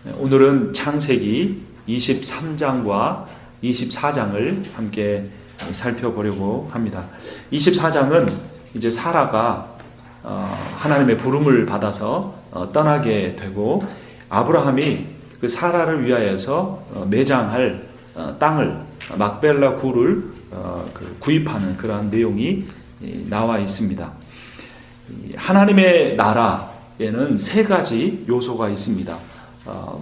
오늘은 창세기 23장과 24장을 함께 살펴보려고 합니다. 24장은 이제 사라가 하나님의 부름을 받아서 떠나게 되고 아브라함이 그 사라를 위하여서 매장할 땅을 막벨라 구를 구입하는 그러한 내용이 나와 있습니다. 하나님의 나라에는 세 가지 요소가 있습니다.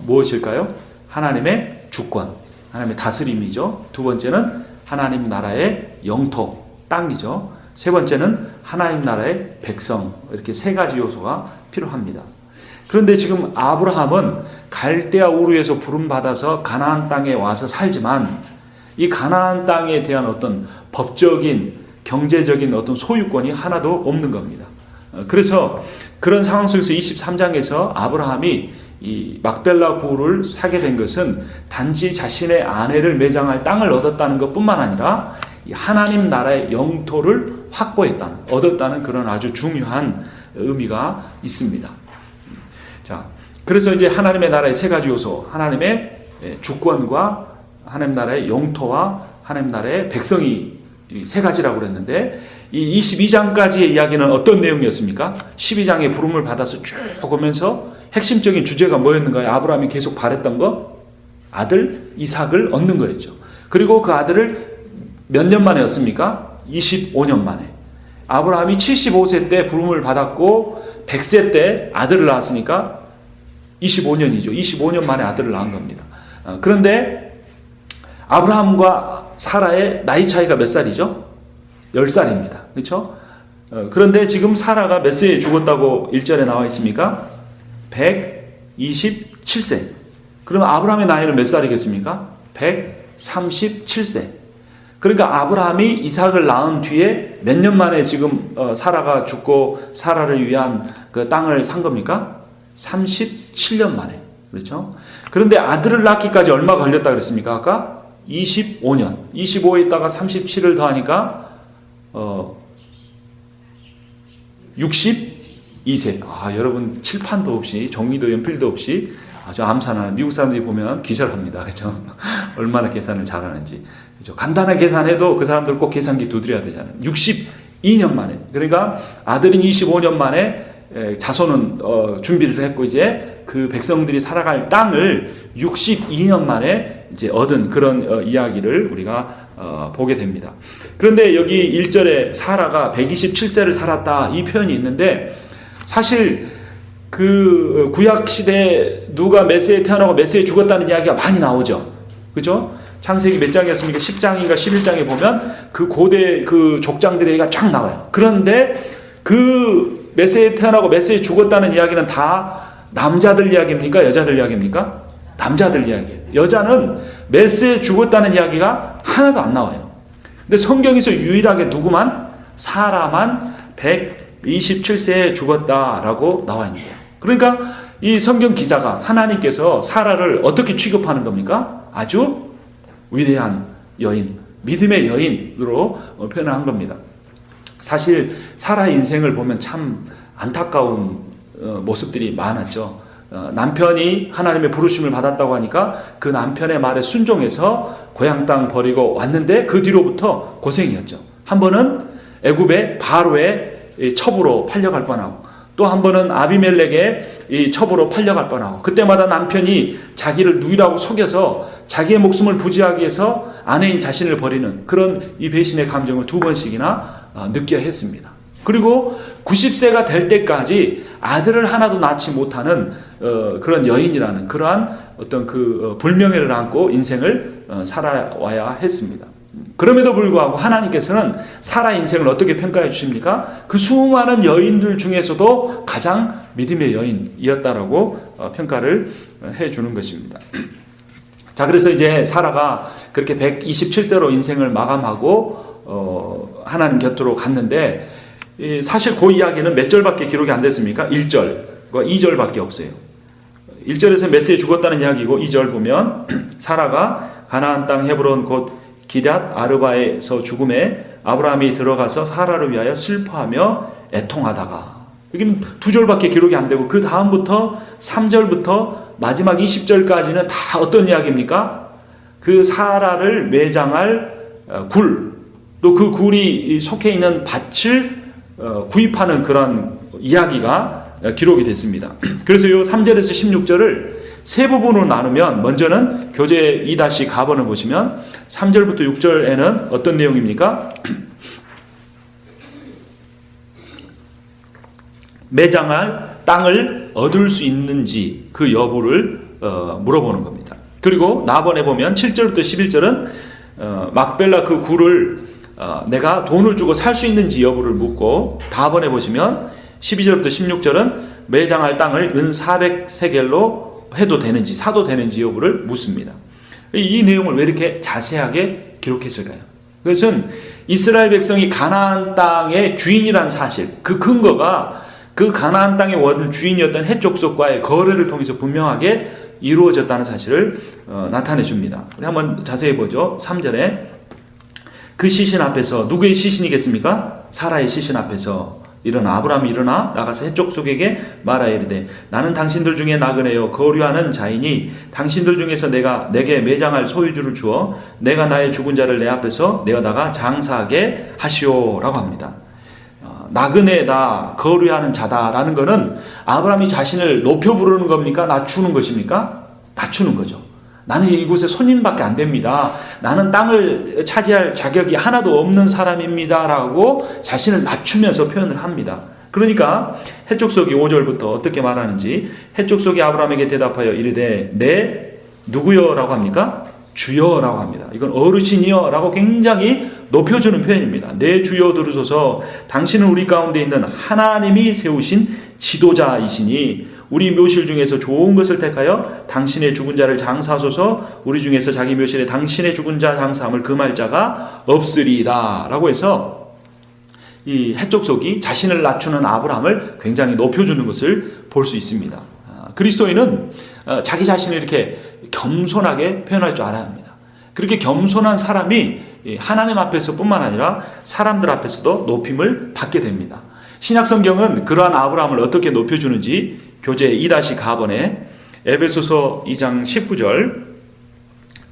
무엇일까요? 하나님의 주권, 하나님의 다스림이죠. 두 번째는 하나님 나라의 영토, 땅이죠. 세 번째는 하나님 나라의 백성, 이렇게 세 가지 요소가 필요합니다. 그런데 지금 아브라함은 갈대아 우르에서 부름받아서 가나안 땅에 와서 살지만 이 가나안 땅에 대한 어떤 법적인, 경제적인 어떤 소유권이 하나도 없는 겁니다. 그래서 그런 상황 속에서 23장에서 아브라함이 이 막벨라 구를 사게 된 것은 단지 자신의 아내를 매장할 땅을 얻었다는 것뿐만 아니라 하나님 나라의 영토를 얻었다는 그런 아주 중요한 의미가 있습니다. 자, 그래서 이제 하나님의 나라의 세 가지 요소, 하나님의 주권과 하나님 나라의 영토와 하나님 나라의 백성이 세 가지라고 그랬는데 이 22장까지의 이야기는 어떤 내용이었습니까? 12장에 부름을 받아서 쭉 오면서 핵심적인 주제가 뭐였는가요? 아브라함이 계속 바랬던 거? 아들 이삭을 얻는 거였죠. 그리고 그 아들을 몇 년 만에 얻습니까? 25년 만에. 아브라함이 75세 때 부름을 받았고 100세 때 아들을 낳았으니까 25년이죠. 25년 만에 아들을 낳은 겁니다. 그런데 아브라함과 사라의 나이 차이가 몇 살이죠? 10살입니다. 그렇죠? 그런데 지금 사라가 몇 세에 죽었다고 1절에 나와 있습니까? 127세. 그러면 아브라함의 나이는 몇 살이겠습니까? 137세. 그러니까 아브라함이 이삭을 낳은 뒤에 몇 년 만에 지금 사라가 죽고 사라를 위한 그 땅을 산 겁니까? 37년 만에. 그렇죠? 그런데 아들을 낳기까지 얼마 걸렸다 그랬습니까? 아까 25년. 25에 있다가 37을 더하니까 62세. 여러분 칠판도 없이 정리도 연필도 없이 아주 암산하는 미국 사람들이 보면 기절합니다. 그렇죠? 얼마나 계산을 잘하는지. 그렇죠? 간단한 계산해도 그 사람들 꼭 계산기 두드려야 되잖아요. 62년 만에. 그러니까 아들인 25년 만에 자손은 준비를 했고 이제 그 백성들이 살아갈 땅을 62년 만에 이제 얻은 그런 이야기를 우리가 보게 됩니다. 그런데 여기 1절에 사라가 127세를 살았다 이 표현이 있는데 사실 그 구약 시대 누가 몇 세에 태어나고 몇 세에 죽었다는 이야기가 많이 나오죠. 그죠? 창세기 몇 장이었습니까? 10장인가 11장에 보면 그 고대 그 족장들의 얘기가 쫙 나와요. 그런데 그 몇 세에 태어나고 몇 세에 죽었다는 이야기는 다 남자들 이야기입니까? 여자들 이야기입니까? 남자들 이야기예요. 여자는 몇 세에 죽었다는 이야기가 하나도 안 나와요. 근데 성경에서 유일하게 누구만? 사라만 127세에 죽었다라고 나와 있는 거예요. 그러니까 이 성경 기자가 하나님께서 사라를 어떻게 취급하는 겁니까? 아주 위대한 여인, 믿음의 여인으로 표현한 겁니다. 사실 사라의 인생을 보면 참 안타까운 모습들이 많았죠. 남편이 하나님의 부르심을 받았다고 하니까 그 남편의 말에 순종해서 고향 땅 버리고 왔는데 그 뒤로부터 고생이었죠. 한 번은 애굽의 바로의 첩으로 팔려갈 뻔하고 또 한 번은 아비멜렉의 이 첩으로 팔려갈 뻔하고 그때마다 남편이 자기를 누이라고 속여서 자기의 목숨을 부지하기 위해서 아내인 자신을 버리는 그런 이 배신의 감정을 2번씩이나 느껴야 했습니다. 그리고 90세가 될 때까지 아들을 하나도 낳지 못하는 그런 여인이라는 그러한 어떤 그 불명예를 안고 인생을 살아와야 했습니다. 그럼에도 불구하고 하나님께서는 사라 인생을 어떻게 평가해 주십니까? 그 수많은 여인들 중에서도 가장 믿음의 여인이었다라고 평가를 해 주는 것입니다. 자, 그래서 이제 사라가 그렇게 127세로 인생을 마감하고 하나님 곁으로 갔는데 사실 그 이야기는 몇 절밖에 기록이 안 됐습니까? 1절, 2절밖에 없어요. 1절에서 몇 세에 죽었다는 이야기고 2절 보면 사라가 가나안 땅 헤브론 곧 기럇 아르바에서 죽음에 아브라함이 들어가서 사라를 위하여 슬퍼하며 애통하다가 여기는 2절밖에 기록이 안 되고 그 다음부터 3절부터 마지막 20절까지는 다 어떤 이야기입니까? 그 사라를 매장할 굴, 또 그 굴이 속해 있는 밭을 구입하는 그런 이야기가 기록이 됐습니다. 그래서 이 3절에서 16절을 세 부분으로 나누면, 먼저는 교재 2-4번을 보시면 3절부터 6절에는 어떤 내용입니까? 매장할 땅을 얻을 수 있는지 그 여부를 물어보는 겁니다. 그리고 나번에 보면 7절부터 11절은 막벨라 그 굴을 내가 돈을 주고 살 수 있는지 여부를 묻고, 다번에 보시면 12절부터 16절은 매장할 땅을 은 400세겔로 해도 되는지, 사도 되는지 여부를 묻습니다. 이 내용을 왜 이렇게 자세하게 기록했을까요? 그것은 이스라엘 백성이 가나안 땅의 주인이란 사실, 그 근거가 그 가나안 땅의 원 주인이었던 헷 족속과의 거래를 통해서 분명하게 이루어졌다는 사실을 나타내 줍니다. 한번 자세히 보죠. 3절에 그 시신 앞에서, 누구의 시신이겠습니까? 사라의 시신 앞에서 일어나, 아브라함이 일어나 나가서 헷 족속에게 말하여 이르되 나는 당신들 중에 나그네요 거류하는 자이니 당신들 중에서 내게 매장할 소유주를 주어 내가 나의 죽은 자를 내 앞에서 내어다가 장사하게 하시오라고 합니다. 나그네다, 거류하는 자다라는 것은 아브라함이 자신을 높여 부르는 겁니까? 낮추는 것입니까? 낮추는 거죠. 나는 이곳에 손님밖에 안 됩니다. 나는 땅을 차지할 자격이 하나도 없는 사람입니다 라고 자신을 낮추면서 표현을 합니다. 그러니까 헷 족속이 5절부터 어떻게 말하는지, 헷 족속이 아브라함에게 대답하여 이르되 내 누구여 라고 합니까? 주여 라고 합니다. 이건 어르신이여 라고 굉장히 높여주는 표현입니다. 내 주여 들으소서, 당신은 우리 가운데 있는 하나님이 세우신 지도자이시니 우리 묘실 중에서 좋은 것을 택하여 당신의 죽은 자를 장사하소서, 우리 중에서 자기 묘실에 당신의 죽은 자 장사함을 금할 자가 없으리이다 라고 해서 이 헷 족속이 자신을 낮추는 아브라함을 굉장히 높여주는 것을 볼 수 있습니다. 그리스도인은 자기 자신을 이렇게 겸손하게 표현할 줄 알아야 합니다. 그렇게 겸손한 사람이 하나님 앞에서 뿐만 아니라 사람들 앞에서도 높임을 받게 됩니다. 신약성경은 그러한 아브라함을 어떻게 높여주는지 교재 2-4번에 에베소서 2장 19절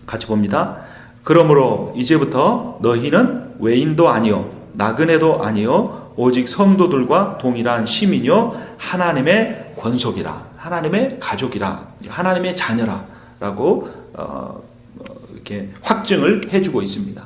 같이 봅니다. 그러므로 이제부터 너희는 외인도 아니요 나그네도 아니요 오직 성도들과 동일한 시민이요 하나님의 권속이라, 하나님의 가족이라, 하나님의 자녀라 라고 이렇게 확증을 해주고 있습니다.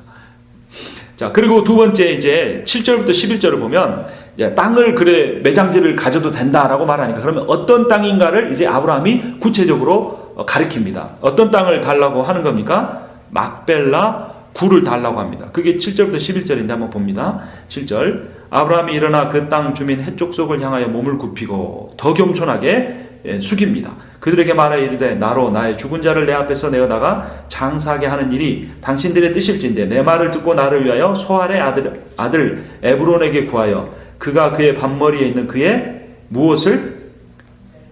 자, 그리고 두 번째 이제 7절부터 11절을 보면 이제 땅을 그래 매장지를 가져도 된다라고 말하니까, 그러면 어떤 땅인가를 이제 아브라함이 구체적으로 가리킵니다. 어떤 땅을 달라고 하는 겁니까? 막벨라 굴을 달라고 합니다. 그게 7절부터 11절인데 한번 봅니다. 7절 아브라함이 일어나 그 땅 주민 헷 족속을 향하여 몸을 굽히고 더 겸손하게 숙입니다. 그들에게 말하여 이르되 나로 나의 죽은 자를 내 앞에서 내어다가 장사하게 하는 일이 당신들의 뜻일진데 내 말을 듣고 나를 위하여 소알의 아들 에브론에게 구하여 그가 그의 밭머리에 있는 그의 무엇을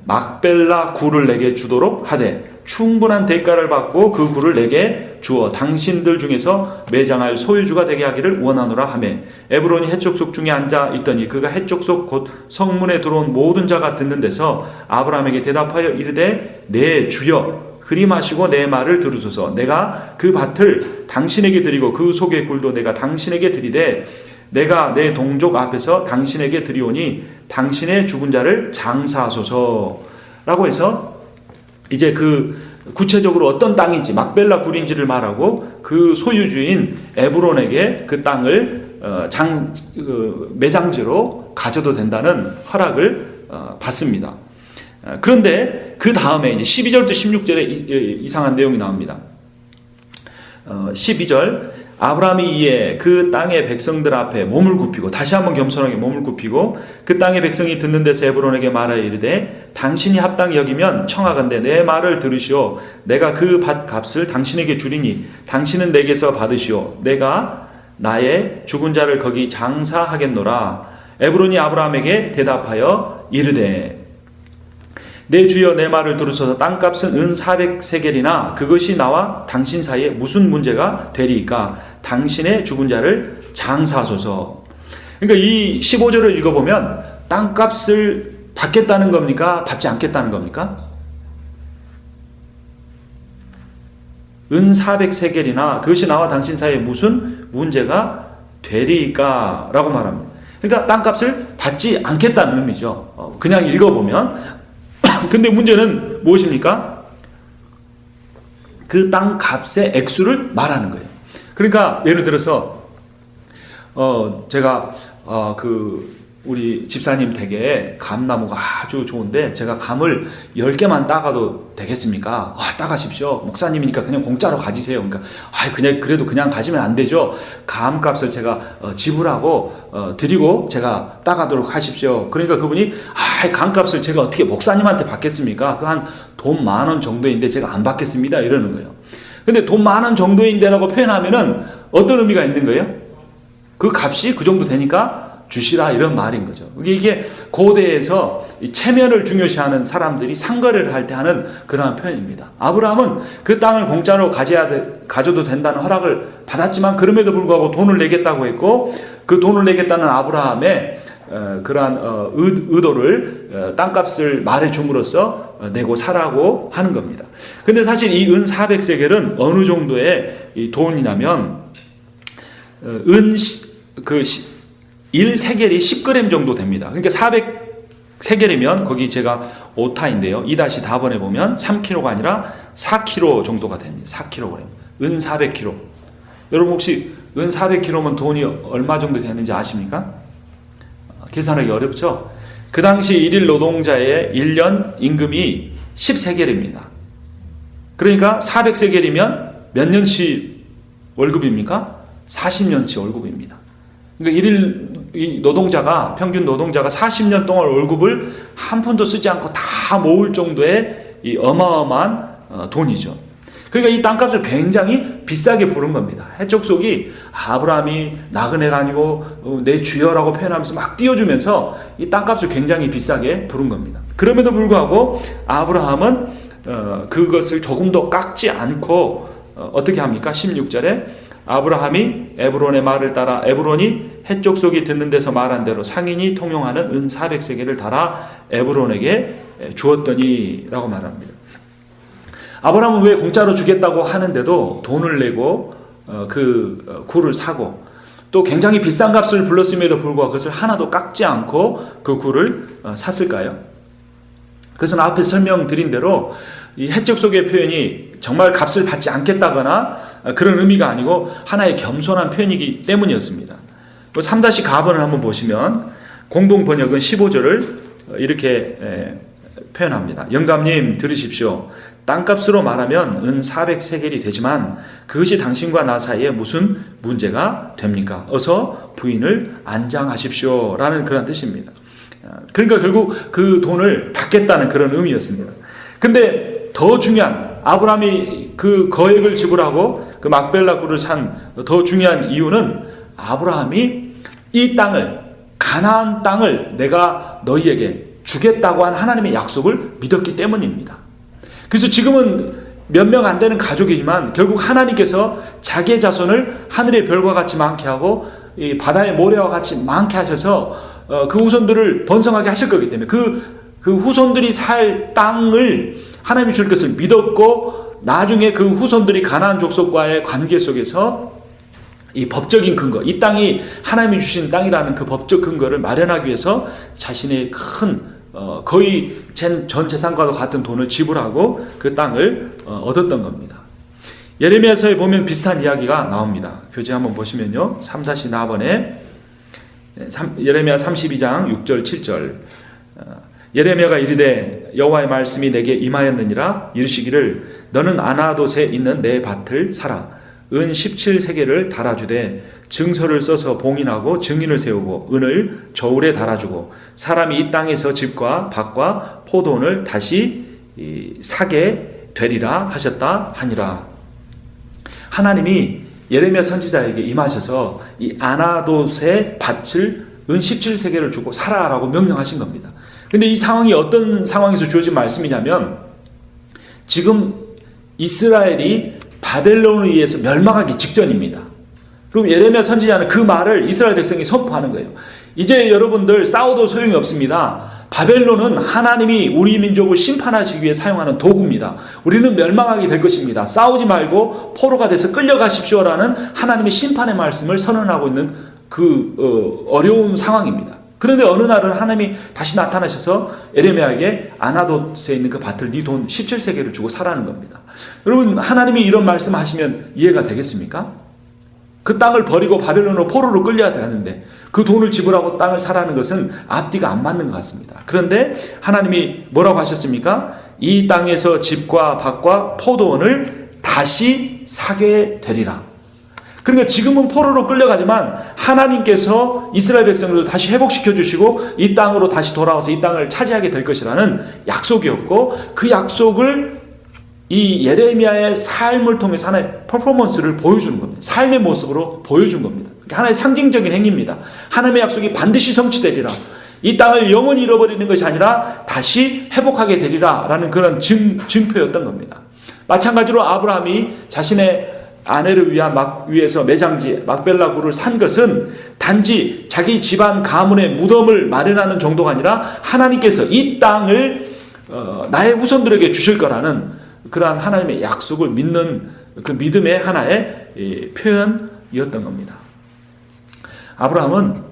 막벨라 굴을 내게 주도록 하되 충분한 대가를 받고 그 굴을 내게 주어 당신들 중에서 매장할 소유주가 되게 하기를 원하노라 하며 에브론이 헷 족속 중에 앉아 있더니 그가 헷 족속 곧 성문에 들어온 모든 자가 듣는 데서 아브라함에게 대답하여 이르되 내 주여 그리 마시고 내 말을 들으소서. 내가 그 밭을 당신에게 드리고 그 속의 굴도 내가 당신에게 드리되 내가 내 동족 앞에서 당신에게 드리오니 당신의 죽은 자를 장사하소서 라고 해서 이제 그 구체적으로 어떤 땅인지 막벨라 굴인지를 말하고 그 소유주인 에브론에게 그 땅을 매장지로 가져도 된다는 허락을 받습니다. 그런데 그 다음에 이제 12절부터 16절에 이상한 내용이 나옵니다. 12절 아브라함이 이에 그 땅의 백성들 앞에 몸을 굽히고, 다시 한번 겸손하게 몸을 굽히고 그 땅의 백성이 듣는 데서 에브론에게 말하여 이르되 당신이 합당히 여기면 청하건대 내 말을 들으시오. 내가 그 밭 값을 당신에게 주리니 당신은 내게서 받으시오. 내가 나의 죽은 자를 거기 장사하겠노라. 에브론이 아브라함에게 대답하여 이르되 내 주여 내 말을 들으소서. 땅값은 은 400세겔이나 그것이 나와 당신 사이에 무슨 문제가 되리이까. 당신의 죽은 자를 장사하소서. 그러니까 이 15절을 읽어보면 땅값을 받겠다는 겁니까? 받지 않겠다는 겁니까? 은 400세겔이나 그것이 나와 당신 사이에 무슨 문제가 되리까? 라고 말합니다. 그러니까 땅값을 받지 않겠다는 의미죠. 그냥 읽어보면. 근데 문제는 무엇입니까? 그 땅값의 액수를 말하는 거예요. 그러니까 예를 들어서 제가 우리 집사님 댁에 감나무가 아주 좋은데 제가 감을 10개만 따가도 되겠습니까? 따가십시오. 목사님이니까 그냥 공짜로 가지세요. 그러니까 그냥 그래도 그냥 가시면 안 되죠. 감값을 제가 지불하고 드리고 제가 따가도록 하십시오. 그러니까 그분이 감값을 제가 어떻게 목사님한테 받겠습니까? 그 한 돈 10,000원 정도인데 제가 안 받겠습니다. 이러는 거예요. 근데 돈 10,000원 정도인데라고 표현하면은 어떤 의미가 있는 거예요? 그 값이 그 정도 되니까 주시라, 이런 말인 거죠. 이게 고대에서 체면을 중요시하는 사람들이 상거래를 할 때 하는 그러한 표현입니다. 아브라함은 그 땅을 공짜로 가져도 된다는 허락을 받았지만 그럼에도 불구하고 돈을 내겠다고 했고, 그 돈을 내겠다는 아브라함의 그러한 의도를 땅값을 말해줌으로써 내고 사라고 하는 겁니다. 근데 사실 이 은 400세겔은 어느 정도의 이 돈이냐면 1세겔이 10g 정도 됩니다. 그러니까 400세겔이면 거기 제가 오타인데요. 2-4번에 보면 3kg가 아니라 4kg 정도가 됩니다. 4kg. 은 400kg. 여러분 혹시 은 400kg면 돈이 얼마 정도 되는지 아십니까? 계산하기 어렵죠? 그 당시 1일 노동자의 1년 임금이 10세겔입니다. 그러니까 400세겔이면 몇 년치 월급입니까? 40년치 월급입니다. 그러니까 일일 노동자가, 평균 노동자가 40년 동안 월급을 한 푼도 쓰지 않고 다 모을 정도의 이 어마어마한 돈이죠. 그러니까 이 땅값을 굉장히 비싸게 부른 겁니다. 해족속이 아브라함이 나그네가 아니고 내 주여라고 표현하면서 막 띄워주면서 이 땅값을 굉장히 비싸게 부른 겁니다. 그럼에도 불구하고 아브라함은 그것을 조금도 깎지 않고 어떻게 합니까? 16절에 아브라함이 에브론의 말을 따라 에브론이 해족속이 듣는 데서 말한 대로 상인이 통용하는 은 400세겔을 달아 에브론에게 주었더니 라고 말합니다. 아브라함은 왜 공짜로 주겠다고 하는데도 돈을 내고 그 굴을 사고 또 굉장히 비싼 값을 불렀음에도 불구하고 그것을 하나도 깎지 않고 그 굴을 샀을까요? 그것은 앞에 설명드린 대로 이 해적속의 표현이 정말 값을 받지 않겠다거나 그런 의미가 아니고 하나의 겸손한 표현이기 때문이었습니다. 3-가번을 한번 보시면 공동 번역은 15절을 이렇게 표현합니다. 영감님 들으십시오. 땅값으로 말하면 은 400세겔이 되지만 그것이 당신과 나 사이에 무슨 문제가 됩니까? 어서 부인을 안장하십시오 라는 그런 뜻입니다. 그러니까 결국 그 돈을 받겠다는 그런 의미였습니다. 근데 더 중요한, 아브라함이 그 거액을 지불하고 그 막벨라 굴을 산 더 중요한 이유는 아브라함이 이 땅을, 가나안 땅을 내가 너희에게 주겠다고 한 하나님의 약속을 믿었기 때문입니다. 그래서 지금은 몇 명 안 되는 가족이지만 결국 하나님께서 자기의 자손을 하늘의 별과 같이 많게 하고 이 바다의 모래와 같이 많게 하셔서 그 후손들을 번성하게 하실 거기 때문에 그 후손들이 살 땅을 하나님이 줄 것을 믿었고 나중에 그 후손들이 가나안 족속과의 관계 속에서 이 법적인 근거, 이 땅이 하나님이 주신 땅이라는 그 법적 근거를 마련하기 위해서 자신의 큰 거의 전 재산과도 같은 돈을 지불하고 그 땅을 얻었던 겁니다. 예레미야서에 보면 비슷한 이야기가 나옵니다. 교재 한번 보시면요. 3-4번에 예레미야 32장 6절 7절 예레미야가 이르되 여호와의 말씀이 내게 임하였느니라 이르시기를 너는 아나돗에 있는 내 밭을 사라 은 17세겔을 달아주되 증서를 써서 봉인하고 증인을 세우고 은을 저울에 달아주고 사람이 이 땅에서 집과 밭과 포도원을 다시 사게 되리라 하셨다 하니라. 하나님이 예레미야 선지자에게 임하셔서 이 아나돗의 밭을 은 17세겔을 주고 사라라고 명령하신 겁니다. 근데 이 상황이 어떤 상황에서 주어진 말씀이냐면 지금 이스라엘이 바벨론에 의해서 멸망하기 직전입니다. 그럼 예레미야 선지자는 그 말을 이스라엘 백성이 선포하는 거예요. 이제 여러분들 싸워도 소용이 없습니다. 바벨론은 하나님이 우리 민족을 심판하시기 위해 사용하는 도구입니다. 우리는 멸망하게 될 것입니다. 싸우지 말고 포로가 돼서 끌려가십시오라는 하나님의 심판의 말씀을 선언하고 있는 어려운 상황입니다. 그런데 어느 날은 하나님이 다시 나타나셔서 에레미야에게 아나돗에 있는 그 밭을 네 돈 17세겔을 주고 사라는 겁니다. 여러분, 하나님이 이런 말씀하시면 이해가 되겠습니까? 그 땅을 버리고 바벨론으로 포로로 끌려야 되는데 그 돈을 지불하고 땅을 사라는 것은 앞뒤가 안 맞는 것 같습니다. 그런데 하나님이 뭐라고 하셨습니까? 이 땅에서 집과 밭과 포도원을 다시 사게 되리라. 그러니까 지금은 포로로 끌려가지만 하나님께서 이스라엘 백성들을 다시 회복시켜 주시고 이 땅으로 다시 돌아와서 이 땅을 차지하게 될 것이라는 약속이었고, 그 약속을 이 예레미야의 삶을 통해서 하나의 퍼포먼스를 보여주는 겁니다. 삶의 모습으로 보여준 겁니다. 하나의 상징적인 행위입니다. 하나님의 약속이 반드시 성취되리라. 이 땅을 영원히 잃어버리는 것이 아니라 다시 회복하게 되리라 라는 그런 증표였던 겁니다. 마찬가지로 아브라함이 자신의 아내를 위해서 매장지 막벨라 굴을 산 것은 단지 자기 집안 가문의 무덤을 마련하는 정도가 아니라 하나님께서 이 땅을 나의 후손들에게 주실 거라는 그러한 하나님의 약속을 믿는 그 믿음의 하나의 표현이었던 겁니다. 아브라함은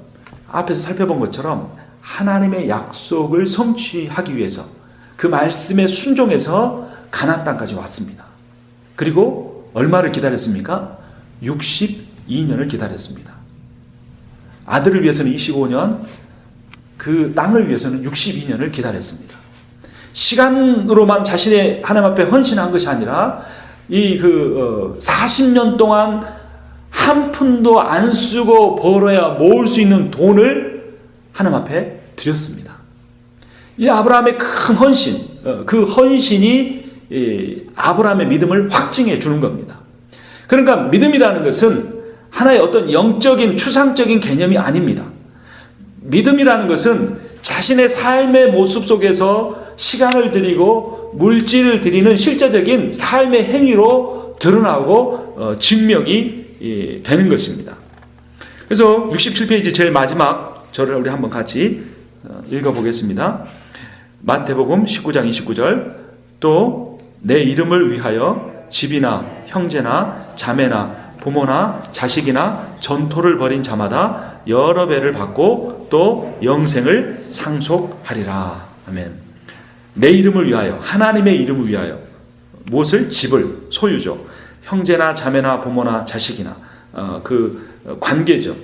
앞에서 살펴본 것처럼 하나님의 약속을 성취하기 위해서 그 말씀에 순종해서 가나안 땅까지 왔습니다. 그리고 얼마를 기다렸습니까? 62년을 기다렸습니다. 아들을 위해서는 25년, 그 땅을 위해서는 62년을 기다렸습니다. 시간으로만 자신의 하나님 앞에 헌신한 것이 아니라 40년 동안 한 푼도 안 쓰고 벌어야 모을 수 있는 돈을 하나님 앞에 드렸습니다. 이 아브라함의 큰 헌신, 그 헌신이 아브라함의 믿음을 확증해 주는 겁니다. 그러니까 믿음이라는 것은 하나의 어떤 영적인 추상적인 개념이 아닙니다. 믿음이라는 것은 자신의 삶의 모습 속에서 시간을 들이고 물질을 들이는 실제적인 삶의 행위로 드러나고 증명이 되는 것입니다. 그래서 67페이지 제일 마지막 절을 우리 한번 같이 읽어보겠습니다. 마태복음 19장 29절, 또 내 이름을 위하여 집이나 형제나 자매나 부모나 자식이나 전토를 벌인 자마다 여러 배를 받고 또 영생을 상속하리라. 아멘. 내 이름을 위하여, 하나님의 이름을 위하여 무엇을? 집을, 소유죠. 형제나 자매나 부모나 자식이나 그 관계죠.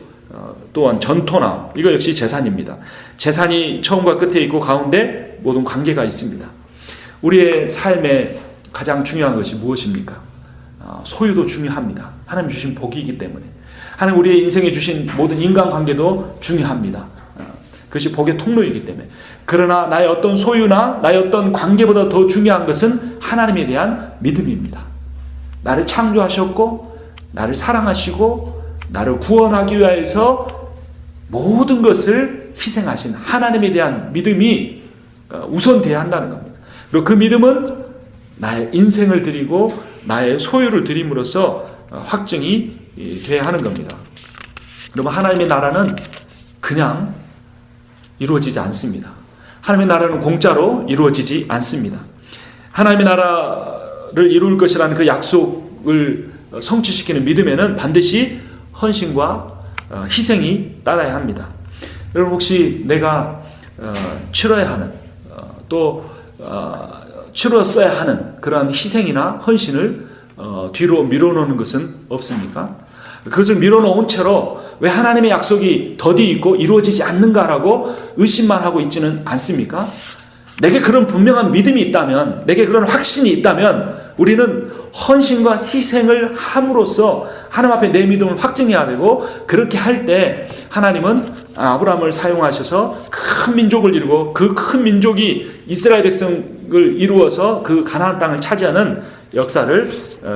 또한 전토나, 이거 역시 재산입니다. 재산이 처음과 끝에 있고 가운데 모든 관계가 있습니다. 우리의 삶에 가장 중요한 것이 무엇입니까? 소유도 중요합니다. 하나님 주신 복이기 때문에. 하나님 우리의 인생에 주신 모든 인간관계도 중요합니다. 그것이 복의 통로이기 때문에. 그러나 나의 어떤 소유나 나의 어떤 관계보다 더 중요한 것은 하나님에 대한 믿음입니다. 나를 창조하셨고 나를 사랑하시고 나를 구원하기 위해서 모든 것을 희생하신 하나님에 대한 믿음이 우선돼야 한다는 겁니다. 그리고 그 믿음은 나의 인생을 드리고 나의 소유를 드림으로써 확증이 돼야 하는 겁니다. 그러면 하나님의 나라는 그냥 이루어지지 않습니다. 하나님의 나라는 공짜로 이루어지지 않습니다. 하나님의 나라를 이룰 것이라는 그 약속을 성취시키는 믿음에는 반드시 헌신과 희생이 따라야 합니다. 여러분, 혹시 내가 치러야 하는 또 치렀어야 하는 그러한 희생이나 헌신을 뒤로 밀어놓는 것은 없습니까? 그것을 밀어놓은 채로 왜 하나님의 약속이 더디 있고 이루어지지 않는가라고 의심만 하고 있지는 않습니까? 내게 그런 분명한 믿음이 있다면, 내게 그런 확신이 있다면 우리는 헌신과 희생을 함으로써 하나님 앞에 내 믿음을 확증해야 되고, 그렇게 할 때 하나님은 아브라함을 사용하셔서 큰 민족을 이루고 그 큰 민족이 이스라엘 백성을 이루어서 그 가나안 땅을 차지하는 역사를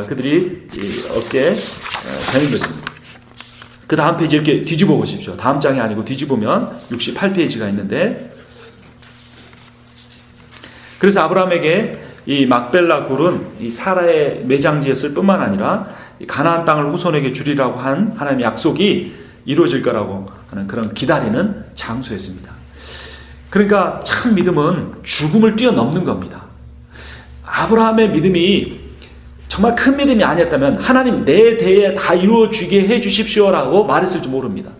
그들이 얻게 되는 것입니다. 그 다음 페이지 이렇게 뒤집어 보십시오. 다음 장이 아니고 뒤집으면 68페이지가 있는데, 그래서 아브라함에게 이 막벨라 굴은 이 사라의 매장지였을 뿐만 아니라 가나안 땅을 후손에게 주리라고 한 하나님의 약속이 이루어질 거라고 하는 그런 기다리는 장소였습니다. 그러니까 참 믿음은 죽음을 뛰어넘는 겁니다. 아브라함의 믿음이 정말 큰 믿음이 아니었다면 하나님 내 대에 다 이루어지게 해주십시오라고 말했을지 모릅니다.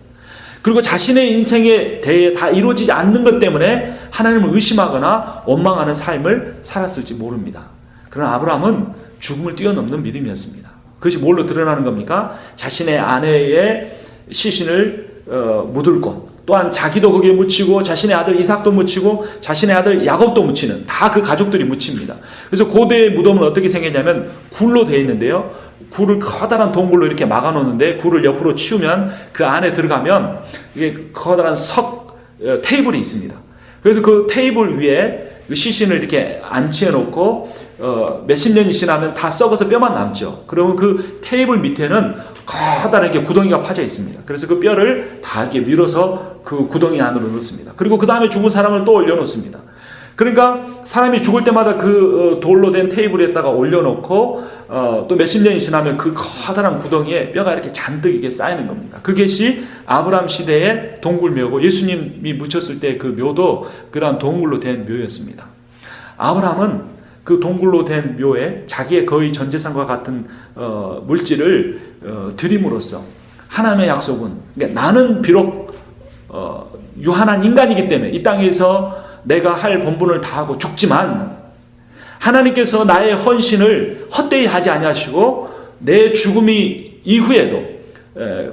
그리고 자신의 인생에 대해 다 이루어지지 않는 것 때문에 하나님을 의심하거나 원망하는 삶을 살았을지 모릅니다. 그러나 아브라함은 죽음을 뛰어넘는 믿음이었습니다. 그것이 뭘로 드러나는 겁니까? 자신의 아내의 시신을 묻을 곳, 또한 자기도 거기에 묻히고 자신의 아들 이삭도 묻히고 자신의 아들 야곱도 묻히는, 다 그 가족들이 묻힙니다. 그래서 고대의 무덤은 어떻게 생겼냐면 굴로 되어 있는데요, 굴을 커다란 동굴로 이렇게 막아 놓는데 굴을 옆으로 치우면 그 안에 들어가면 이게 커다란 테이블이 있습니다. 그래서 그 테이블 위에 시신을 이렇게 안치해 놓고 몇십 년이 지나면 다 썩어서 뼈만 남죠. 그러면 그 테이블 밑에는 커다란 이렇게 구덩이가 파져 있습니다. 그래서 그 뼈를 다 이렇게 밀어서 그 구덩이 안으로 넣습니다. 그리고 그 다음에 죽은 사람을 또 올려놓습니다. 그러니까 사람이 죽을 때마다 그 돌로 된 테이블에다가 올려놓고 또 몇십 년이 지나면 그 커다란 구덩이에 뼈가 이렇게 잔뜩 이게 쌓이는 겁니다. 그것이 아브라함 시대의 동굴묘고 예수님이 묻혔을 때 그 묘도 그러한 동굴로 된 묘였습니다. 아브라함은 그 동굴로 된 묘에 자기의 거의 전 재산과 같은 물질을 드림으로써 하나님의 약속은, 그러니까 나는 비록 유한한 인간이기 때문에 이 땅에서 내가 할 본분을 다하고 죽지만 하나님께서 나의 헌신을 헛되이 하지 아니하시고 내 죽음이 이후에도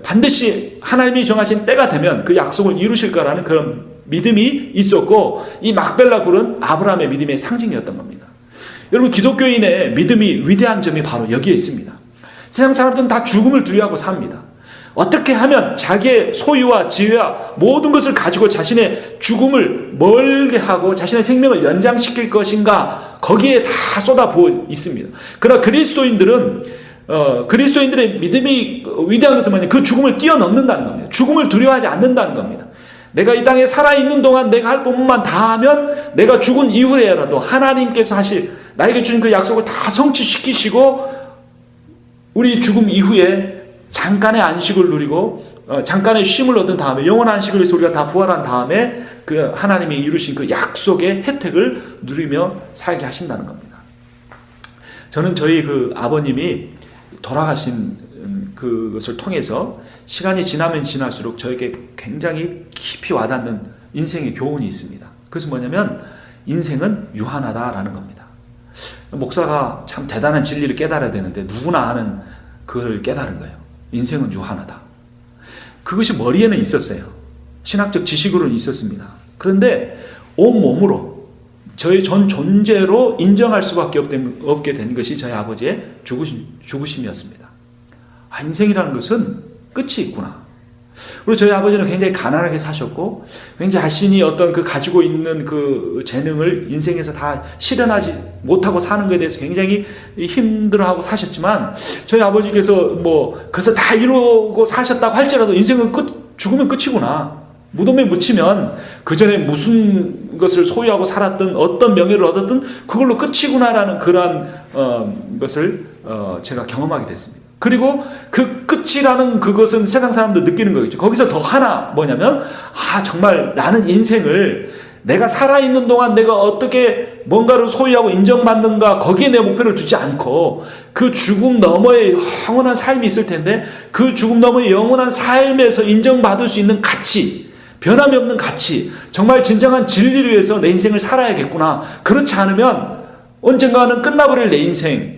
반드시 하나님이 정하신 때가 되면 그 약속을 이루실 거라는 그런 믿음이 있었고, 이 막벨라 굴은 아브라함의 믿음의 상징이었던 겁니다. 여러분, 기독교인의 믿음이 위대한 점이 바로 여기에 있습니다. 세상 사람들은 다 죽음을 두려워하고 삽니다. 어떻게 하면 자기의 소유와 지혜와 모든 것을 가지고 자신의 죽음을 멀게 하고 자신의 생명을 연장시킬 것인가, 거기에 다 쏟아부어 있습니다. 그러나 그리스도인들의 믿음이 위대한 것은 뭐냐, 그 죽음을 뛰어넘는다는 겁니다. 죽음을 두려워하지 않는다는 겁니다. 내가 이 땅에 살아있는 동안 내가 할 부분만 다 하면 내가 죽은 이후에라도 하나님께서 나에게 주신 그 약속을 다 성취시키시고 우리 죽음 이후에 잠깐의 안식을 누리고 잠깐의 쉼을 얻은 다음에 영원한 안식을 위해서 우리가 다 부활한 다음에 그 하나님이 이루신 그 약속의 혜택을 누리며 살게 하신다는 겁니다. 저는 저희 그 아버님이 돌아가신 그것을 통해서 시간이 지나면 지날수록 저에게 굉장히 깊이 와닿는 인생의 교훈이 있습니다. 그것은 뭐냐면 인생은 유한하다라는 겁니다. 목사가 참 대단한 진리를 깨달아야 되는데 누구나 아는 그걸 깨달은 거예요. 인생은 유한하다. 그것이 머리에는 있었어요. 신학적 지식으로는 있었습니다. 그런데 온몸으로 저의 전 존재로 인정할 수밖에 없게 된 것이 저희 아버지의 죽으심이었습니다. 인생이라는 것은 끝이 있구나. 그리고 저희 아버지는 굉장히 가난하게 사셨고 굉장히 자신이 어떤 그 가지고 있는 그 재능을 인생에서 다 실현하지 못하고 사는 것에 대해서 굉장히 힘들어하고 사셨지만, 저희 아버지께서 그래서 다 이루고 사셨다고 할지라도 인생은 죽으면 끝이구나. 무덤에 묻히면 그 전에 무슨 것을 소유하고 살았든 어떤 명예를 얻었든 그걸로 끝이구나라는 그러한 것을 제가 경험하게 됐습니다. 그리고 그 끝이라는 그것은 세상 사람도 느끼는 거겠죠. 거기서 더 하나 뭐냐면, 정말 나는 인생을 내가 살아있는 동안 내가 어떻게 뭔가를 소유하고 인정받는가, 거기에 내 목표를 두지 않고 그 죽음 너머의 영원한 삶이 있을 텐데 그 죽음 너머의 영원한 삶에서 인정받을 수 있는 가치, 변함이 없는 가치, 정말 진정한 진리를 위해서 내 인생을 살아야겠구나. 그렇지 않으면 언젠가는 끝나버릴 내 인생,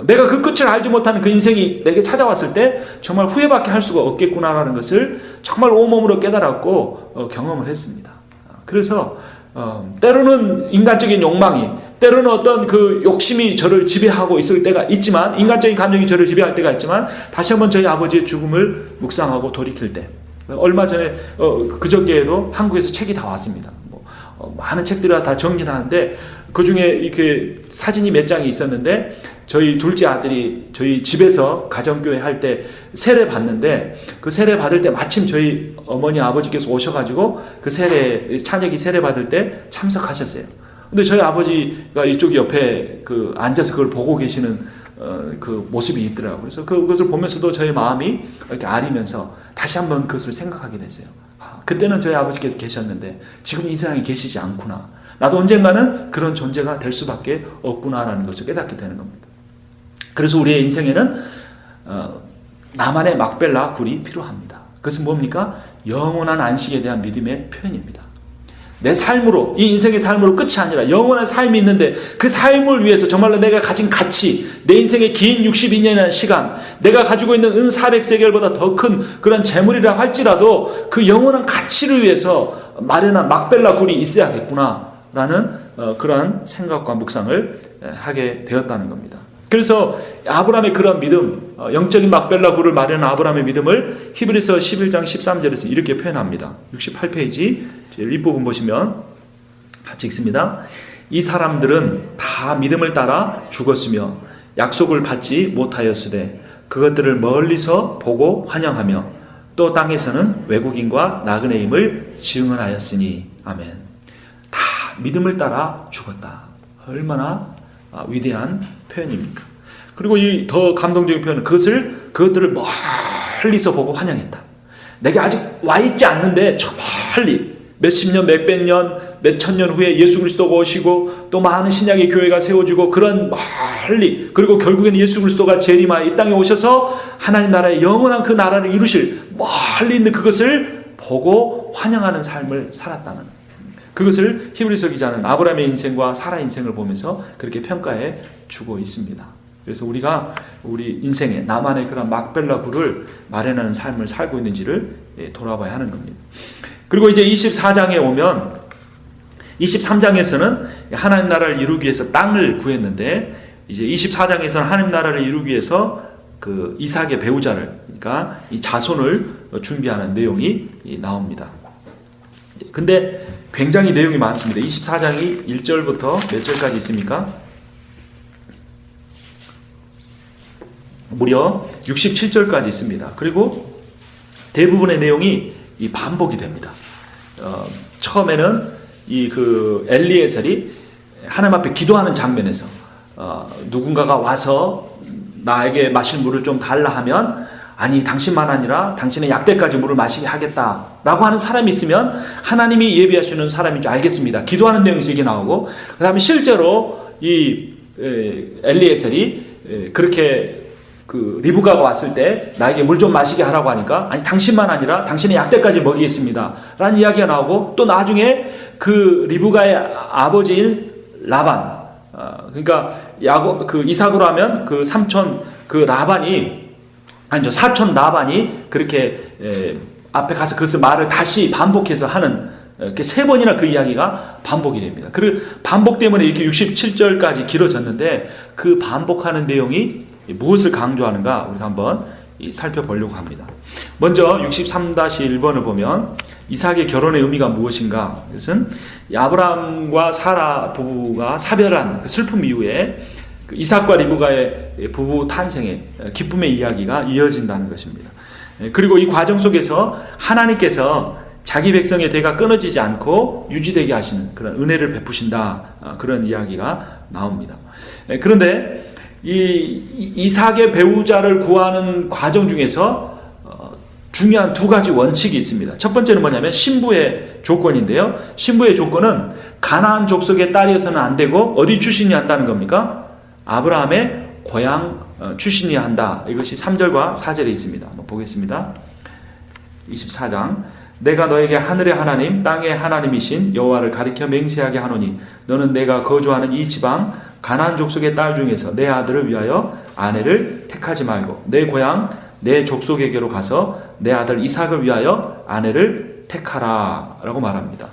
내가 그 끝을 알지 못하는 그 인생이 내게 찾아왔을 때 정말 후회밖에 할 수가 없겠구나라는 것을 정말 온몸으로 깨달았고 경험을 했습니다. 그래서 때로는 인간적인 욕망이, 때로는 어떤 그 욕심이 저를 지배하고 있을 때가 있지만, 인간적인 감정이 저를 지배할 때가 있지만, 다시 한번 저희 아버지의 죽음을 묵상하고 돌이킬 때, 얼마 전에 그저께에도 한국에서 책이 다 왔습니다. 많은 책들이 다 정리를 하는데 그 중에 이렇게 사진이 몇 장이 있었는데, 저희 둘째 아들이 저희 집에서 가정교회 할 때 세례 받는데, 그 세례 받을 때 마침 저희 어머니 아버지께서 오셔가지고 그 찬혁이 세례 받을 때 참석하셨어요. 근데 저희 아버지가 이쪽 옆에 앉아서 그걸 보고 계시는 그 모습이 있더라고요. 그래서 그것을 보면서도 저희 마음이 이렇게 아리면서 다시 한번 그것을 생각하게 됐어요. 그때는 저희 아버지께서 계셨는데 지금 이 세상에 계시지 않구나. 나도 언젠가는 그런 존재가 될 수밖에 없구나라는 것을 깨닫게 되는 겁니다. 그래서 우리의 인생에는 나만의 막벨라 굴이 필요합니다. 그것은 뭡니까? 영원한 안식에 대한 믿음의 표현입니다. 내 삶으로, 이 인생의 삶으로 끝이 아니라 영원한 삶이 있는데 그 삶을 위해서 정말로 내가 가진 가치, 내 인생의 긴 62년이라는 시간, 내가 가지고 있는 은 400세겔보다 더 큰 그런 재물이라 할지라도 그 영원한 가치를 위해서 마련한 막벨라 굴이 있어야겠구나라는 그러한 생각과 묵상을 하게 되었다는 겁니다. 그래서 아브라함의 그런 믿음, 영적인 막벨라 굴을 마련한 아브라함의 믿음을 히브리서 11장 13절에서 이렇게 표현합니다. 68페이지 윗부분 보시면 같이 읽습니다. 이 사람들은 다 믿음을 따라 죽었으며 약속을 받지 못하였으되 그것들을 멀리서 보고 환영하며 또 땅에서는 외국인과 나그네임을 증언하였으니. 아멘. 다 믿음을 따라 죽었다. 얼마나 위대한 표현입니까? 그리고 이 더 감동적인 표현은 그것들을 멀리서 보고 환영했다. 내가 아직 와 있지 않는데 저 멀리 몇십 년, 몇백 년, 몇천 년 후에 예수 그리스도가 오시고 또 많은 신약의 교회가 세워지고 그런 멀리, 그리고 결국에는 예수 그리스도가 재림하여 이 땅에 오셔서 하나님 나라의 영원한 그 나라를 이루실 멀리 있는 그것을 보고 환영하는 삶을 살았다는, 그것을 히브리서 기자는 아브라함의 인생과 사라 인생을 보면서 그렇게 평가해 주고 있습니다. 그래서 우리가 우리 인생에 나만의 그런 막벨라 굴을 마련하는 삶을 살고 있는지를 돌아봐야 하는 겁니다. 그리고 이제 24장에 오면 23장에서는 하나님 나라를 이루기 위해서 땅을 구했는데 이제 24장에서는 하나님 나라를 이루기 위해서 그 이삭의 배우자를, 그러니까 이 자손을 준비하는 내용이 나옵니다. 근데 굉장히 내용이 많습니다. 24장이 1절부터 몇 절까지 있습니까? 무려 67절까지 있습니다. 그리고 대부분의 내용이 이 반복이 됩니다. 처음에는 이 그 엘리에셀이 하나님 앞에 기도하는 장면에서 누군가가 와서 나에게 마실 물을 좀 달라 하면, 아니 당신만 아니라 당신의 약대까지 물을 마시게 하겠다라고 하는 사람이 있으면 하나님이 예비하시는 사람인 줄 알겠습니다. 기도하는 내용에서 이게 나오고, 그 다음에 실제로 이 엘리에셀이 그렇게 그 리브가가 왔을 때 나에게 물 좀 마시게 하라고 하니까, 아니 당신만 아니라 당신의 약대까지 먹이겠습니다 라는 이야기가 나오고, 또 나중에 그 리브가의 아버지인 라반, 그러니까 야곱, 그 이삭으로 하면 그 삼촌 그 라반이, 아니죠, 사촌 라반이 그렇게 앞에 가서 그 말을 다시 반복해서 하는, 이렇게 세 번이나 그 이야기가 반복이 됩니다. 그 반복 때문에 이렇게 67절까지 길어졌는데, 그 반복하는 내용이 무엇을 강조하는가 우리가 한번 살펴보려고 합니다. 먼저 63-1번을 보면 이삭의 결혼의 의미가 무엇인가? 그것은 아브라함과 사라 부부가 사별한 그 슬픔 이후에 그 이삭과 리브가의 부부 탄생의 기쁨의 이야기가 이어진다는 것입니다. 그리고 이 과정 속에서 하나님께서 자기 백성의 대가 끊어지지 않고 유지되게 하시는 그런 은혜를 베푸신다, 그런 이야기가 나옵니다. 그런데 이 이삭의 배우자를 구하는 과정 중에서 중요한 두 가지 원칙이 있습니다. 첫 번째는 뭐냐면 신부의 조건인데요. 신부의 조건은 가나안 족속의 딸이어서는 안 되고 어디 출신이 한다는 겁니까? 아브라함의 고향 출신이어야 한다. 이것이 3절과 4절에 있습니다. 한번 보겠습니다. 24장. 내가 너에게 하늘의 하나님 땅의 하나님이신 여호와를 가리켜 맹세하게 하노니 너는 내가 거주하는 이 지방 가나안 족속의 딸 중에서 내 아들을 위하여 아내를 택하지 말고 내 고향 내 족속에게로 가서 내 아들 이삭을 위하여 아내를 택하라 라고 말합니다.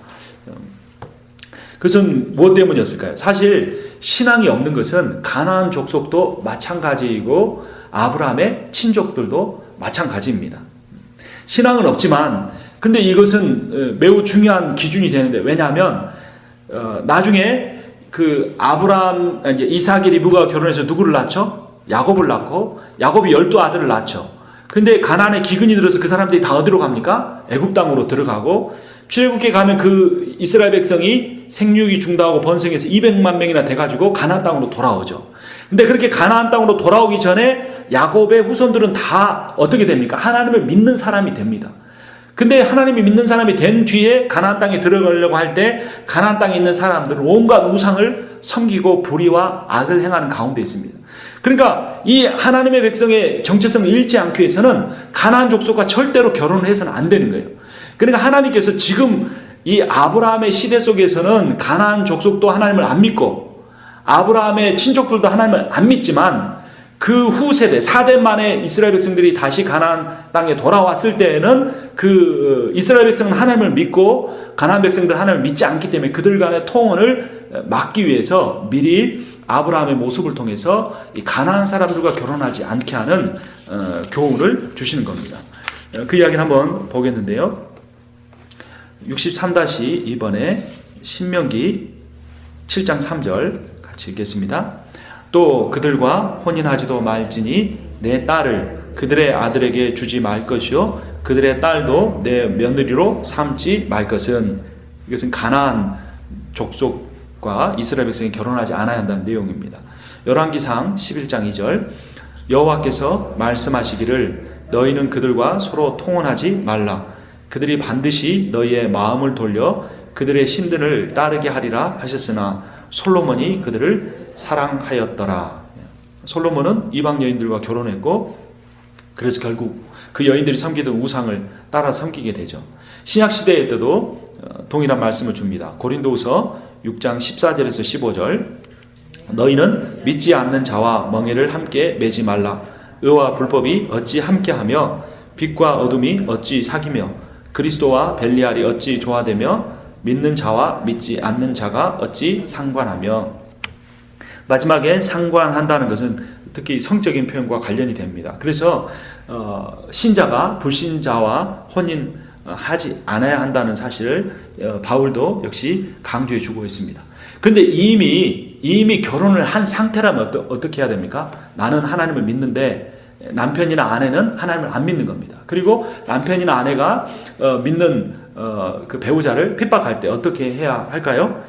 그것은 무엇 때문이었을까요? 사실 신앙이 없는 것은 가나안 족속도 마찬가지이고 아브라함의 친족들도 마찬가지입니다. 신앙은 없지만 근데 이것은 매우 중요한 기준이 되는데, 왜냐하면 나중에 그 아브라함, 이제 이삭이 리브가가 결혼해서 누구를 낳죠? 야곱을 낳고 야곱이 12아들을 낳죠. 근데 가나안에 기근이 들어서 그 사람들이 다 어디로 갑니까? 애굽 땅으로 들어가고, 출애굽기에 가면 그 이스라엘 백성이 생육이 중다하고 번성해서 200만 명이나 돼가지고 가나안 땅으로 돌아오죠. 근데 그렇게 가나안 땅으로 돌아오기 전에 야곱의 후손들은 다 어떻게 됩니까? 하나님을 믿는 사람이 됩니다. 근데 하나님이 믿는 사람이 된 뒤에 가나안 땅에 들어가려고 할 때 가나안 땅에 있는 사람들은 온갖 우상을 섬기고 불의와 악을 행하는 가운데 있습니다. 그러니까 이 하나님의 백성의 정체성을 잃지 않기 위해서는 가나안 족속과 절대로 결혼을 해서는 안 되는 거예요. 그러니까 하나님께서 지금 이 아브라함의 시대 속에서는 가나안 족속도 하나님을 안 믿고 아브라함의 친족들도 하나님을 안 믿지만 그 후 세대 4대 만에 이스라엘 백성들이 다시 가나안 땅에 돌아왔을 때에는 그 이스라엘 백성은 하나님을 믿고 가나안 백성들은 하나님을 믿지 않기 때문에 그들 간의 통혼을 막기 위해서 미리 아브라함의 모습을 통해서 이 가나안 사람들과 결혼하지 않게 하는 교훈을 주시는 겁니다. 그 이야기를 한번 보겠는데요. 63-2번에 신명기 7장 3절 같이 읽겠습니다. 또 그들과 혼인하지도 말지니 내 딸을 그들의 아들에게 주지 말 것이요 그들의 딸도 내 며느리로 삼지 말 것은. 이것은 가나안 족속과 이스라엘 백성이 결혼하지 않아야 한다는 내용입니다. 열왕기상 11장 2절 여호와께서 말씀하시기를 너희는 그들과 서로 통혼하지 말라. 그들이 반드시 너희의 마음을 돌려 그들의 신들을 따르게 하리라 하셨으나 솔로몬이 그들을 사랑하였더라. 솔로몬은 이방 여인들과 결혼했고 그래서 결국 그 여인들이 섬기던 우상을 따라 섬기게 되죠. 신약시대에 때도 동일한 말씀을 줍니다. 고린도후서 6장 14절에서 15절 너희는 믿지 않는 자와 멍에를 함께 매지 말라. 의와 불법이 어찌 함께하며 빛과 어둠이 어찌 사귀며 그리스도와 벨리알이 어찌 조화되며 믿는 자와 믿지 않는 자가 어찌 상관하며. 마지막에 상관한다는 것은 특히 성적인 표현과 관련이 됩니다. 그래서 신자가 불신자와 혼인하지 않아야 한다는 사실을 바울도 역시 강조해 주고 있습니다. 그런데 이미 결혼을 한 상태라면 어떻게 해야 됩니까? 나는 하나님을 믿는데 남편이나 아내는 하나님을 안 믿는 겁니다. 그리고 남편이나 아내가 믿는 그 배우자를 핍박할 때 어떻게 해야 할까요?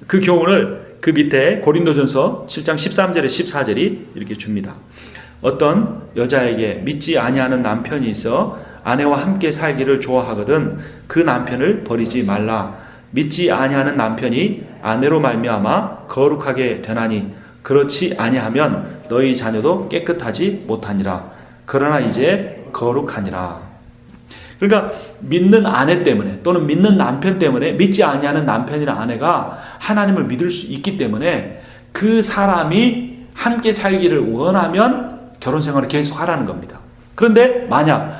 그 교훈을 그 밑에 고린도전서 7장 13절에 14절이 이렇게 줍니다. 어떤 여자에게 믿지 아니하는 남편이 있어 아내와 함께 살기를 좋아하거든 그 남편을 버리지 말라. 믿지 아니하는 남편이 아내로 말미암아 거룩하게 되나니 그렇지 아니하면 너희 자녀도 깨끗하지 못하니라. 그러나 이제 거룩하니라. 그러니까 믿는 아내 때문에 또는 믿는 남편 때문에 믿지 아니하는 남편이나 아내가 하나님을 믿을 수 있기 때문에 그 사람이 함께 살기를 원하면 결혼 생활을 계속 하라는 겁니다. 그런데 만약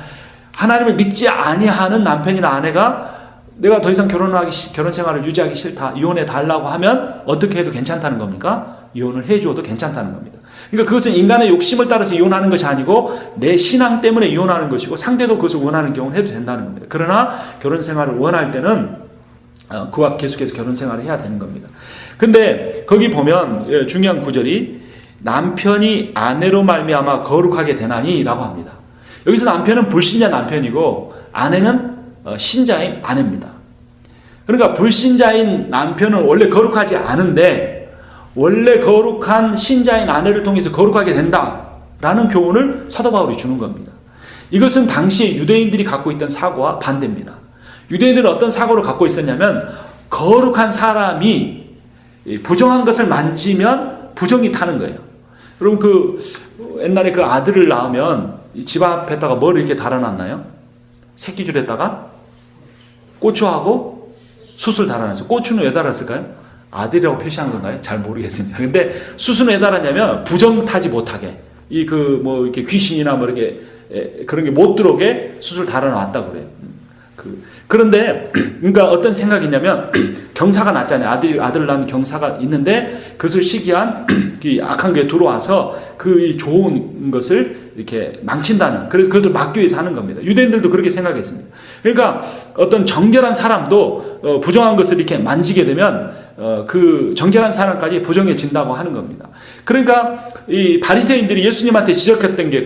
하나님을 믿지 아니하는 남편이나 아내가 내가 더 이상 결혼 생활을 유지하기 싫다, 이혼해 달라고 하면 어떻게 해도 괜찮다는 겁니까? 이혼을 해주어도 괜찮다는 겁니다. 그러니까 그것은 인간의 욕심을 따라서 이혼하는 것이 아니고 내 신앙 때문에 이혼하는 것이고 상대도 그것을 원하는 경우는 해도 된다는 겁니다. 그러나 결혼 생활을 원할 때는 그와 계속해서 결혼 생활을 해야 되는 겁니다. 근데 거기 보면 중요한 구절이 남편이 아내로 말미암아 거룩하게 되나니 라고 합니다. 여기서 남편은 불신자 남편이고 아내는 신자인 아내입니다. 그러니까 불신자인 남편은 원래 거룩하지 않은데 원래 거룩한 신자인 아내를 통해서 거룩하게 된다라는 교훈을 사도 바울이 주는 겁니다. 이것은 당시 유대인들이 갖고 있던 사고와 반대입니다. 유대인들은 어떤 사고를 갖고 있었냐면 거룩한 사람이 부정한 것을 만지면 부정이 타는 거예요. 여러분 그 옛날에 그 아들을 낳으면 집 앞에다가 뭘 이렇게 달아놨나요? 새끼줄에다가 고추하고 숯을 달아놨어요. 고추는 왜 달았을까요? 아들이라고 표시한 건가요? 잘 모르겠습니다. 근데 숯은 왜 달았냐면 부정 타지 못하게 이렇게 귀신이나 뭐 이렇게 그런 게 못 들어오게 숯을 달아놨다고 그래요. 그런데 그러니까 어떤 생각이냐면 경사가 났잖아요. 아들을 낳은 경사가 있는데 그것을 시기한 악한 게 들어와서 그 좋은 것을 이렇게 망친다는, 그래서 그것을 막기 위해서 하는 겁니다. 유대인들도 그렇게 생각했습니다. 그러니까 어떤 정결한 사람도 부정한 것을 이렇게 만지게 되면 그 정결한 사람까지 부정해진다고 하는 겁니다. 그러니까 이 바리새인들이 예수님한테 지적했던 게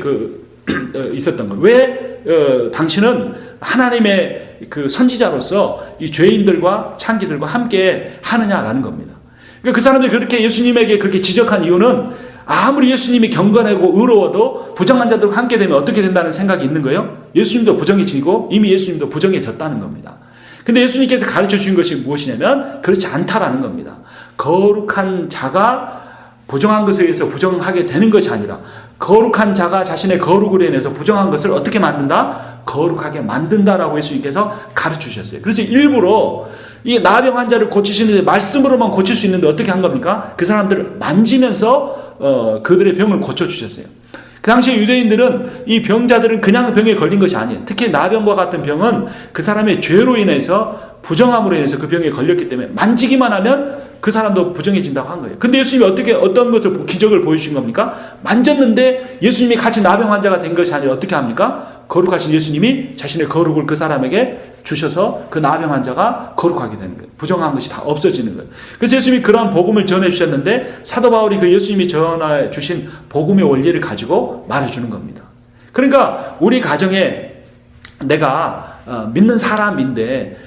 있었던 거예요. 왜 당신은 하나님의 그 선지자로서 이 죄인들과 창기들과 함께 하느냐라는 겁니다. 그러니까 그 사람들이 그렇게 예수님에게 그렇게 지적한 이유는 아무리 예수님이 경건하고 의로워도 부정한 자들과 함께 되면 어떻게 된다는 생각이 있는 거예요? 예수님도 부정해지고 이미 예수님도 부정해졌다는 겁니다. 근데 예수님께서 가르쳐 주신 것이 무엇이냐면 그렇지 않다라는 겁니다. 거룩한 자가 부정한 것에 의해서 부정하게 되는 것이 아니라 거룩한 자가 자신의 거룩으로 인해서 부정한 것을 어떻게 만든다? 거룩하게 만든다라고 예수님께서 가르쳐 주셨어요. 그래서 일부러 이 나병 환자를 고치시는데 말씀으로만 고칠 수 있는데 어떻게 한 겁니까? 그 사람들을 만지면서 그들의 병을 고쳐주셨어요. 그 당시에 유대인들은 이 병자들은 그냥 병에 걸린 것이 아니에요. 특히 나병과 같은 병은 그 사람의 죄로 인해서 부정함으로 인해서 그 병에 걸렸기 때문에 만지기만 하면 그 사람도 부정해진다고 한 거예요. 근데 예수님이 어떤 것을 기적을 보여주신 겁니까? 만졌는데 예수님이 같이 나병 환자가 된 것이 아니라 어떻게 합니까? 거룩하신 예수님이 자신의 거룩을 그 사람에게 주셔서 그 나병 환자가 거룩하게 되는 거예요. 부정한 것이 다 없어지는 거예요. 그래서 예수님이 그러한 복음을 전해 주셨는데 사도 바울이 그 예수님이 전해 주신 복음의 원리를 가지고 말해주는 겁니다. 그러니까 우리 가정에 내가 믿는 사람인데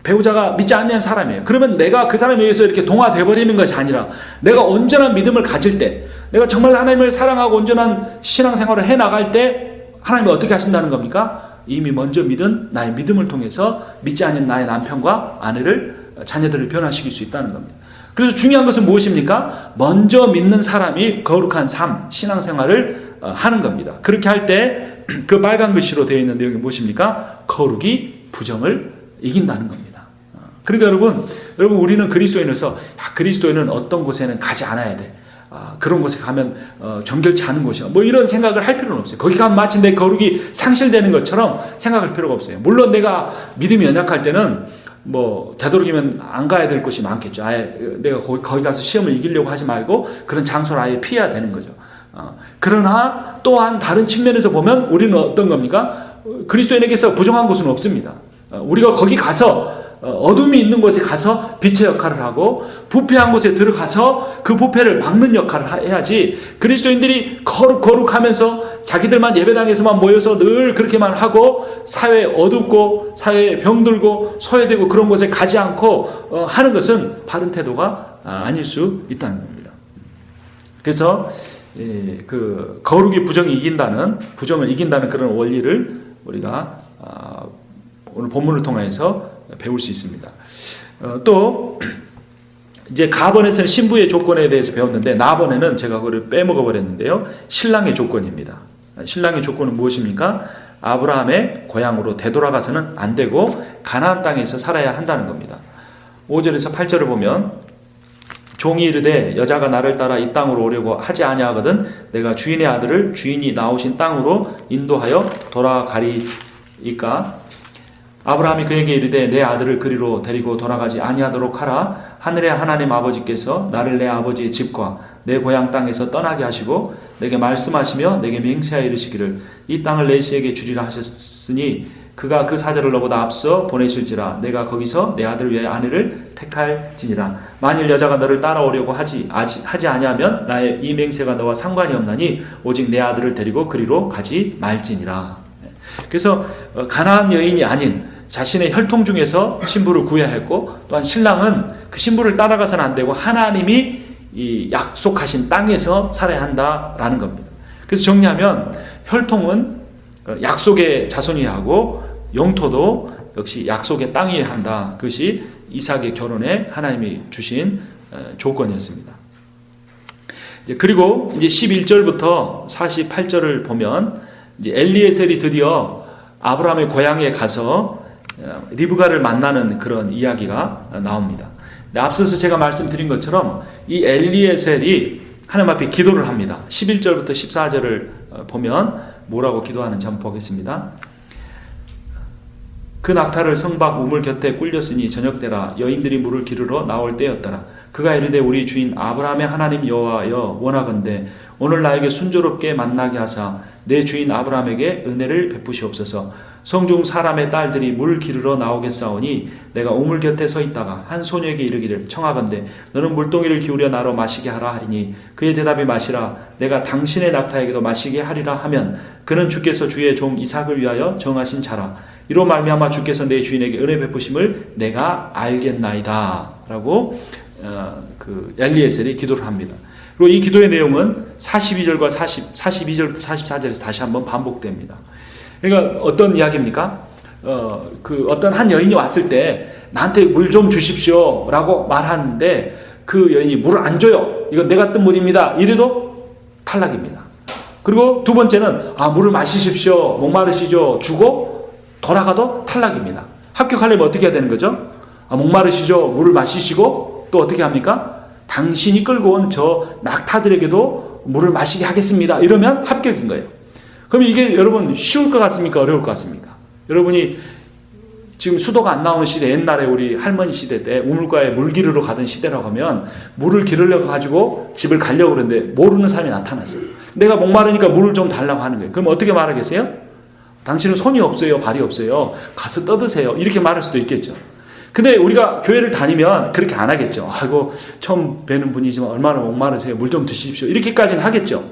배우자가 믿지 않는 사람이에요. 그러면 내가 그 사람에 의해서 이렇게 동화돼 버리는 것이 아니라 내가 온전한 믿음을 가질 때, 내가 정말 하나님을 사랑하고 온전한 신앙생활을 해나갈 때 하나님이 어떻게 하신다는 겁니까? 이미 먼저 믿은 나의 믿음을 통해서 믿지 않는 나의 남편과 아내를, 자녀들을 변화시킬 수 있다는 겁니다. 그래서 중요한 것은 무엇입니까? 먼저 믿는 사람이 거룩한 삶, 신앙생활을 하는 겁니다. 그렇게 할 때 그 빨간 글씨로 되어 있는 내용이 무엇입니까? 거룩이 부정을 이긴다는 겁니다. 그러니까 여러분 우리는 그리스도인으로서 그리스도인은 어떤 곳에는 가지 않아야 돼. 그런 곳에 가면 정결치 않은 곳이야. 뭐 이런 생각을 할 필요는 없어요. 거기 가면 마치 내 거룩이 상실되는 것처럼 생각할 필요가 없어요. 물론 내가 믿음이 연약할 때는 뭐 되도록이면 안 가야 될 곳이 많겠죠. 아예 내가 거기 가서 시험을 이기려고 하지 말고 그런 장소를 아예 피해야 되는 거죠. 그러나 또한 다른 측면에서 보면 우리는 어떤 겁니까? 그리스도인에게서 부정한 곳은 없습니다. 우리가 거기 가서 어둠이 있는 곳에 가서 빛의 역할을 하고 부패한 곳에 들어가서 그 부패를 막는 역할을 해야지, 그리스도인들이 거룩하면서 자기들만 예배당에서만 모여서 늘 그렇게만 하고 사회에 어둡고 사회에 병들고 소외되고 그런 곳에 가지 않고 하는 것은 바른 태도가 아닐 수 있다는 겁니다. 그래서 그 거룩이 부정을 이긴다는 그런 원리를 우리가 오늘 본문을 통해서 배울 수 있습니다. 또 이제 가번에서는 신부의 조건에 대해서 배웠는데 나번에는 제가 그걸 빼먹어 버렸는데요. 신랑의 조건입니다. 신랑의 조건은 무엇입니까? 아브라함의 고향으로 되돌아가서는 안 되고 가나안 땅에서 살아야 한다는 겁니다. 5절에서 8절을 보면 종이 이르되 여자가 나를 따라 이 땅으로 오려고 하지 아니하거든 내가 주인의 아들을 주인이 나오신 땅으로 인도하여 돌아가리이까. 아브라함이 그에게 이르되 내 아들을 그리로 데리고 돌아가지 아니하도록 하라. 하늘의 하나님 아버지께서 나를 내 아버지의 집과 내 고향 땅에서 떠나게 하시고 내게 말씀하시며 내게 맹세하여 이르시기를 이 땅을 내 씨에게 주리라 하셨으니 그가 그 사자를 너보다 앞서 보내실지라. 내가 거기서 내 아들을 위하여 아내를 택할지니라. 만일 여자가 너를 따라오려고 하지 아니하면 나의 이 맹세가 너와 상관이 없나니 오직 내 아들을 데리고 그리로 가지 말지니라. 그래서 가나안 여인이 아닌 자신의 혈통 중에서 신부를 구해야 했고, 또한 신랑은 그 신부를 따라가서는 안 되고 하나님이 이 약속하신 땅에서 살아야 한다라는 겁니다. 그래서 정리하면 혈통은 약속의 자손이어야 하고 영토도 역시 약속의 땅이어야 한다. 그것이 이삭의 결혼에 하나님이 주신 조건이었습니다. 그리고 이제 11절부터 48절을 보면 이제 엘리에셀이 드디어 아브라함의 고향에 가서 리브가를 만나는 그런 이야기가 나옵니다. 앞서서 제가 말씀드린 것처럼 이 엘리에셀이 하나님 앞에 기도를 합니다. 11절부터 14절을 보면 뭐라고 기도하는지 한번 보겠습니다. 그 낙타를 성박 우물 곁에 꿀렸으니 저녁때라 여인들이 물을 기르러 나올 때였더라. 그가 이르되 우리 주인 아브라함의 하나님 여호와여 원하건대 오늘 나에게 순조롭게 만나게 하사 내 주인 아브라함에게 은혜를 베푸시옵소서. 성중 사람의 딸들이 물 기르러 나오겠사오니 내가 우물 곁에 서 있다가 한 소녀에게 이르기를 청하건대 너는 물동이를 기울여 나로 마시게 하라 하리니 그의 대답이 마시라 내가 당신의 낙타에게도 마시게 하리라 하면 그는 주께서 주의 종 이삭을 위하여 정하신 자라. 이로 말미암아 주께서 내 주인에게 은혜 베푸심을 내가 알겠나이다 라고 그 엘리에셀이 기도를 합니다. 그리고 이 기도의 내용은 42절과 42절, 44절에서 다시 한번 반복됩니다. 그러니까 어떤 이야기입니까? 어떤 한 여인이 왔을 때 나한테 물 좀 주십시오 라고 말하는데 그 여인이 물을 안 줘요. 이건 내가 뜬 물입니다. 이래도 탈락입니다. 그리고 두 번째는 물을 마시십시오. 목마르시죠. 주고 돌아가도 탈락입니다. 합격하려면 어떻게 해야 되는 거죠? 목마르시죠. 물을 마시시고 또 어떻게 합니까? 당신이 끌고 온 저 낙타들에게도 물을 마시게 하겠습니다. 이러면 합격인 거예요. 그럼 이게 여러분 쉬울 것 같습니까? 어려울 것 같습니까? 여러분이 지금 수도가 안 나오는 시대, 옛날에 우리 할머니 시대 때 우물가에 물 기르러 가던 시대라고 하면 물을 기르려고 가지고 집을 가려고 그러는데 모르는 사람이 나타났어요. 내가 목마르니까 물을 좀 달라고 하는 거예요. 그럼 어떻게 말하겠어요? 당신은 손이 없어요, 발이 없어요. 가서 떠드세요. 이렇게 말할 수도 있겠죠. 근데 우리가 교회를 다니면 그렇게 안 하겠죠. 아이고 처음 뵈는 분이지만 얼마나 목마르세요. 물 좀 드십시오. 이렇게까지는 하겠죠.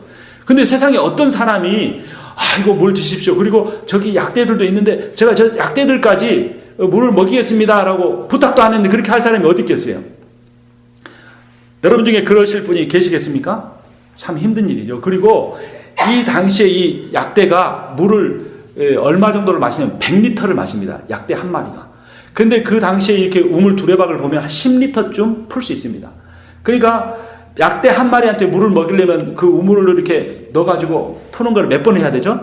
근데 세상에 어떤 사람이 아이고 물 드십시오. 그리고 저기 약대들도 있는데 제가 저 약대들까지 물을 먹이겠습니다 라고 부탁도 안 했는데 그렇게 할 사람이 어디 있겠어요? 여러분 중에 그러실 분이 계시겠습니까? 참 힘든 일이죠. 그리고 이 당시에 이 약대가 물을 얼마 정도를 마시냐면 100리터를 마십니다. 약대 한 마리가. 근데 그 당시에 이렇게 우물 두레박을 보면 한 10리터쯤 풀 수 있습니다. 그러니까 약대 한 마리한테 물을 먹이려면 그 우물을 이렇게 넣어가지고 푸는 걸 몇 번 해야 되죠?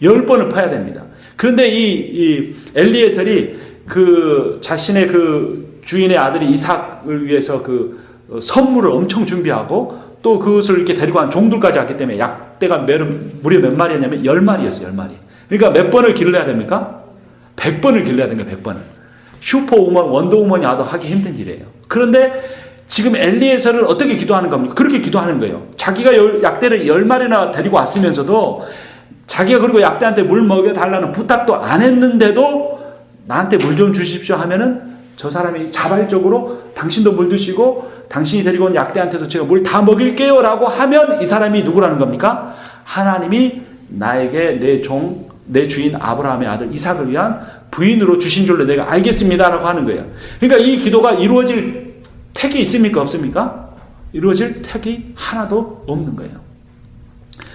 10번을 파야 됩니다. 그런데 이 엘리에셀이 그 자신의 그 주인의 아들이 이삭을 위해서 그 선물을 엄청 준비하고 또 그것을 이렇게 데리고 간 종들까지 왔기 때문에 약대가 무려 몇 마리였냐면 10마리였어요. 10마리. 그러니까 몇 번을 길러야 됩니까? 100번을 길러야 됩니다. 100번을. 슈퍼우먼, 원더우먼이 와도 하기 힘든 일이에요. 그런데 지금 엘리에셀은 어떻게 기도하는 겁니까? 그렇게 기도하는 거예요. 자기가 약대를 10마리나 데리고 왔으면서도 자기가 그리고 약대한테 물 먹여달라는 부탁도 안 했는데도 나한테 물 좀 주십시오 하면은 저 사람이 자발적으로 당신도 물 드시고 당신이 데리고 온 약대한테도 제가 물 다 먹일게요 라고 하면 이 사람이 누구라는 겁니까? 하나님이 나에게 내 주인 아브라함의 아들 이삭을 위한 부인으로 주신 줄로 내가 알겠습니다 라고 하는 거예요. 그러니까 이 기도가 이루어질 택이 있습니까? 없습니까? 이루어질 택이 하나도 없는 거예요.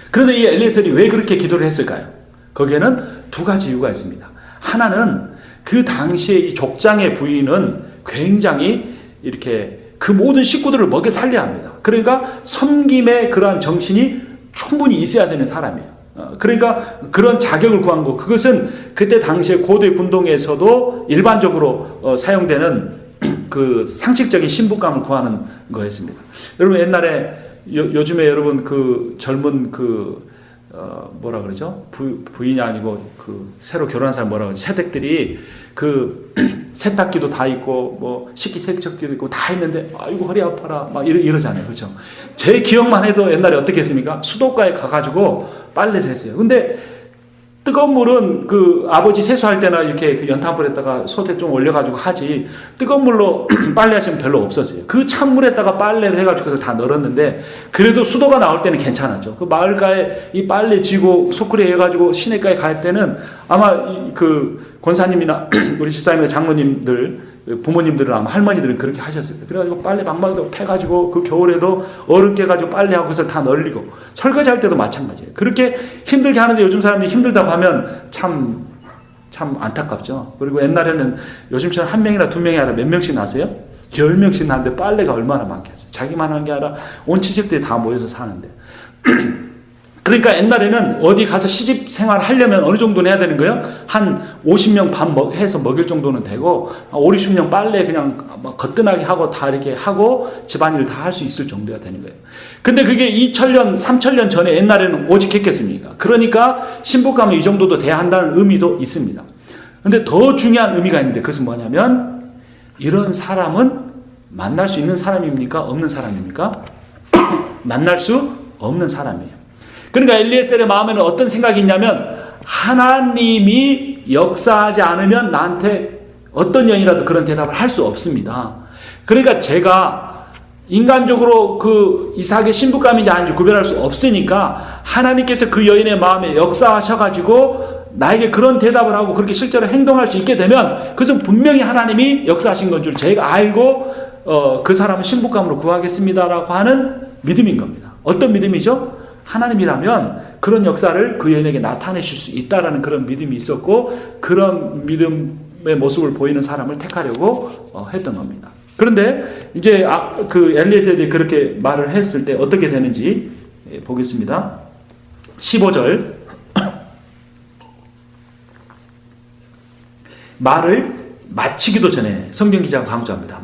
그런데 이 엘리에셀이 왜 그렇게 기도를 했을까요? 거기에는 두 가지 이유가 있습니다. 하나는 그 당시에 이 족장의 부인은 굉장히 이렇게 그 모든 식구들을 먹여 살려야 합니다. 그러니까 섬김의 그러한 정신이 충분히 있어야 되는 사람이에요. 그러니까 그런 자격을 구한 거, 그것은 그때 당시에 고대 군동에서도 일반적으로 사용되는 그 상식적인 신부감을 구하는 거였습니다. 여러분 옛날에 요즘에 여러분 그 젊은 뭐라 그러죠? 부인이 아니고 그 새로 결혼한 사람 뭐라 그러죠? 새댁들이 그 세탁기도 다 있고 뭐 식기세척기도 있고 다 있는데 아이고 허리 아파라 막 이러잖아요. 그렇죠? 제 기억만 해도 옛날에 어떻게 했습니까? 수도가에 가가지고 빨래를 했어요. 근데 뜨거운 물은 그 아버지 세수할 때나 이렇게 그 연탄불에다가 솥에 좀 올려가지고 하지 뜨거운 물로 빨래하시면 별로 없었어요. 그 찬물에다가 빨래를 해가지고 그래서 다 널었는데 그래도 수도가 나올 때는 괜찮았죠. 그 마을가에 이 빨래 지고 소쿠리 해가지고 시내가에 갈 때는 아마 그 권사님이나 우리 집사님이나 장로님들 부모님들은 아마 할머니들은 그렇게 하셨을 거예요. 그래가지고 빨래 방망이도 패가지고 그 겨울에도 얼음 깨가지고 빨래하고 그래서 다 널리고 설거지할 때도 마찬가지예요. 그렇게 힘들게 하는데 요즘 사람들이 힘들다고 하면 참 안타깝죠. 그리고 옛날에는 요즘처럼 한 명이나 두 명이 아니라 몇 명씩 나세요? 10명씩 나는데 빨래가 얼마나 많겠어요. 자기만 하는 게 아니라 온 친척들이 다 모여서 사는데. 그러니까 옛날에는 어디 가서 시집 생활을 하려면 어느 정도는 해야 되는 거예요? 한 50명 반 해서 먹일 정도는 되고 5, 60명 빨래 그냥 거뜬하게 하고 다 이렇게 하고 집안일 다 할 수 있을 정도가 되는 거예요. 근데 그게 2000년, 3000년 전에 옛날에는 오직 했겠습니까? 그러니까 신부감은 이 정도도 돼야 한다는 의미도 있습니다. 근데 더 중요한 의미가 있는데 그것은 뭐냐면 이런 사람은 만날 수 있는 사람입니까? 없는 사람입니까? 만날 수 없는 사람이에요. 그러니까 엘리에셀의 마음에는 어떤 생각이 있냐면 하나님이 역사하지 않으면 나한테 어떤 여인이라도 그런 대답을 할 수 없습니다. 그러니까 제가 인간적으로 그 이삭의 신부감인지 아닌지 구별할 수 없으니까 하나님께서 그 여인의 마음에 역사하셔가지고 나에게 그런 대답을 하고 그렇게 실제로 행동할 수 있게 되면 그것은 분명히 하나님이 역사하신 건 줄 제가 알고 그 사람은 신부감으로 구하겠습니다라고 하는 믿음인 겁니다. 어떤 믿음이죠? 하나님이라면 그런 역사를 그 여인에게 나타내실 수 있다라는 그런 믿음이 있었고, 그런 믿음의 모습을 보이는 사람을 택하려고 했던 겁니다. 그런데 이제 그 엘리에셀이 그렇게 말을 했을 때 어떻게 되는지 보겠습니다. 15절. 말을 마치기도 전에, 성경 기자가 강조합니다.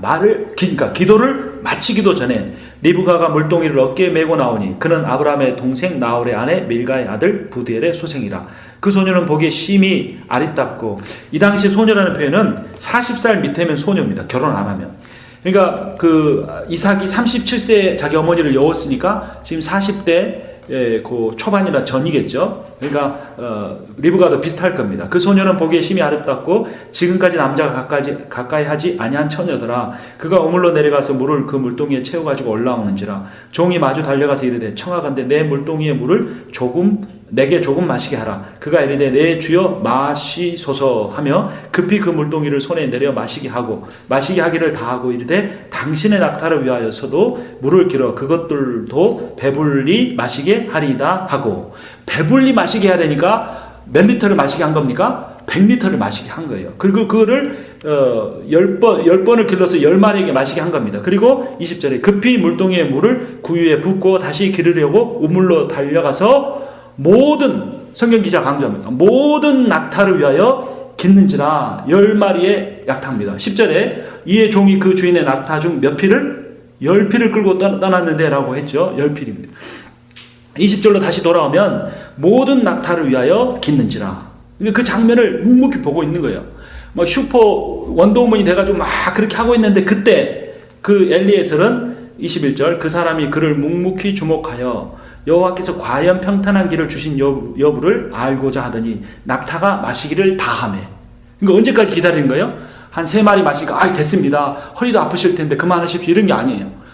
그러니까 기도를 마치기도 전에 리브가가 물동이를 어깨에 메고 나오니 그는 아브라함의 동생 나홀의 아내 밀가의 아들 부두엘의 소생이라. 그 소녀는 보기에 심히 아리답고, 이 당시 소녀라는 표현은 40살 밑에면 소녀입니다. 결혼 안 하면. 그러니까 그 이삭이 37세에 자기 어머니를 여웠으니까 지금 40대 그 초반이나 전이겠죠. 그러니까 리브가도 비슷할 겁니다. 그 소녀는 보기에 심히 아름답고 지금까지 남자가 가까이 하지 아니한 처녀더라. 그가 우물로 내려가서 물을 그 물동이에 채워가지고 올라오는지라. 종이 마주 달려가서 이르되 청하건대 내 물동이의 물을 내게 조금 마시게 하라. 그가 이르되 내 주여 마시소서 하며 급히 그 물동이를 손에 내려 마시게 하기를 다하고 이르되 당신의 낙타를 위하여서도 물을 길어 그것들도 배불리 마시게 하리이다 하고. 배불리 마시게 해야 되니까 몇 리터를 마시게 한 겁니까? 100리터를 마시게 한 거예요. 그리고 그거를 10번을 길러서 10마리에게 마시게 한 겁니다. 그리고 20절에 급히 물동이의 물을 구유에 붓고 다시 기르려고 우물로 달려가서 성경 기자 강조합니다. 모든 낙타를 위하여 깃는지라. 10마리의 낙타입니다. 10절에 이에 종이 그 주인의 낙타 중 몇 피를? 10피를 끌고 떠났는데 라고 했죠. 10피입니다. 20절로 다시 돌아오면 모든 낙타를 위하여 깃는지라. 그 장면을 묵묵히 보고 있는 거예요. 막 슈퍼 원더우먼이 돼가지고 막 그렇게 하고 있는데, 그때 그 엘리에셀은 21절 그 사람이 그를 묵묵히 주목하여 여호와께서 과연 평탄한 길을 주신 여부를 알고자 하더니 낙타가 마시기를 다하매. 그러니까 언제까지 기다리는 거예요? 한 3마리 마시니까 됐습니다. 허리도 아프실 텐데 그만하십시오. 이런 게 아니에요.